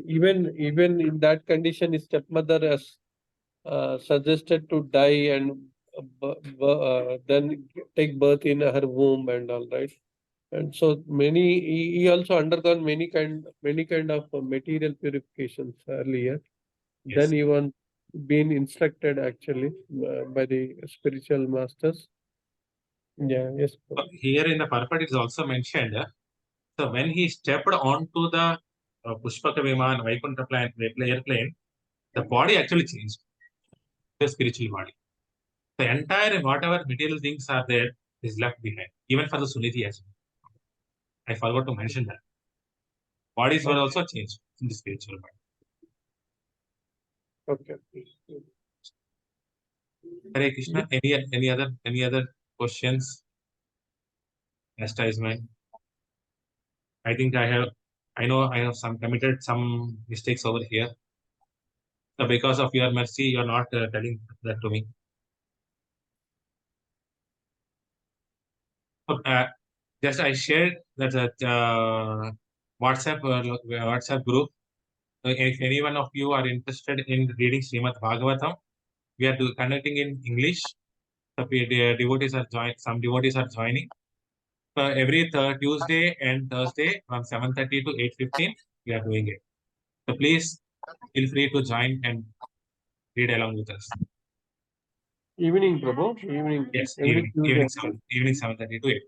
even in that condition, his stepmother has suggested to die and then take birth in her womb and all, right? And so he also undergone many kind of material purifications earlier. Yes. Then even been instructed actually by the spiritual masters. Yeah. Yes. So here in the purport it is also mentioned. So when he stepped onto the Pushpaka Viman Vaikuntha airplane, the body actually changed. The spiritual body. The entire whatever material things are there is left behind, even for the Suniti as well. I forgot to mention that. Bodies were also changed in the spiritual body. Okay. Hare Krishna. Any other questions? Chastisement. I think I know I have committed some mistakes over here. So because of your mercy, you are not telling that to me. So, just I shared that WhatsApp group. So if any one of you are interested in reading Srimad Bhagavatam, we are conducting in English. So devotees are some devotees are joining. So every Tuesday and Thursday from 7:30 to 8:15, we are doing it. So please feel free to join and read along with us. Evening, Prabhu. Evening. Yes, Every evening Tuesday. 7:30 to 8.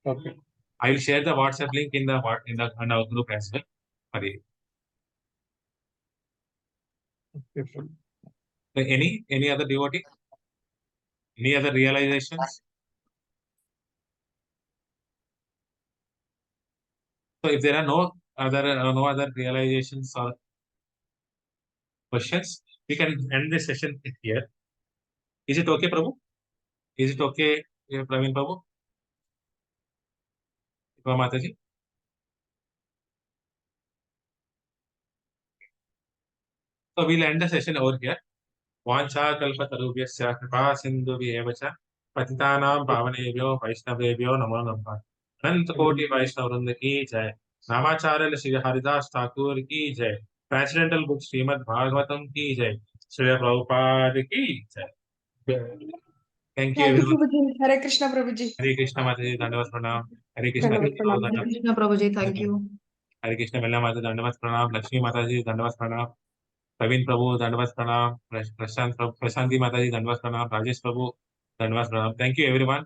Okay. I will share the WhatsApp link in our group as well. Okay. So any other devotee? Any other realizations? So if there are no other realizations or questions, we can end this session here. Is it okay, Prabhu? Is it okay, Praveen Prabhu? Mataji? So we'll end the session over here. Vancha kalpatarubhyasya kripa sindhubhyeva cha patitanam pavanebhyo vaishnavebhyo namo namaha. Anant koti Vaishnav Vrinda ki jai. Namacharya Shri Haridas Thakur ki jai. Transcendental book Srimad Bhagavatam ki jai. Srila Prabhupada ki jai. Thank you Thank you, everyone. Prabhuji. Hare Krishna, Prabhuji. Hare Krishna Mataji, Dandavat Pranam. Hare Krishna. Dandavat Pranam. Hare Krishna Prabhuji, thank you. Hare Krishna Mella Mataji, Dandavat Pranam. Lakshmi Mataji, Dandavat Pranam. Praveen Prabhu, Dandavat Pranam. Prashanti Mataji, Dandavat Pranam. Rajesh Prabhu, Dandavat Pranam. Thank you everyone.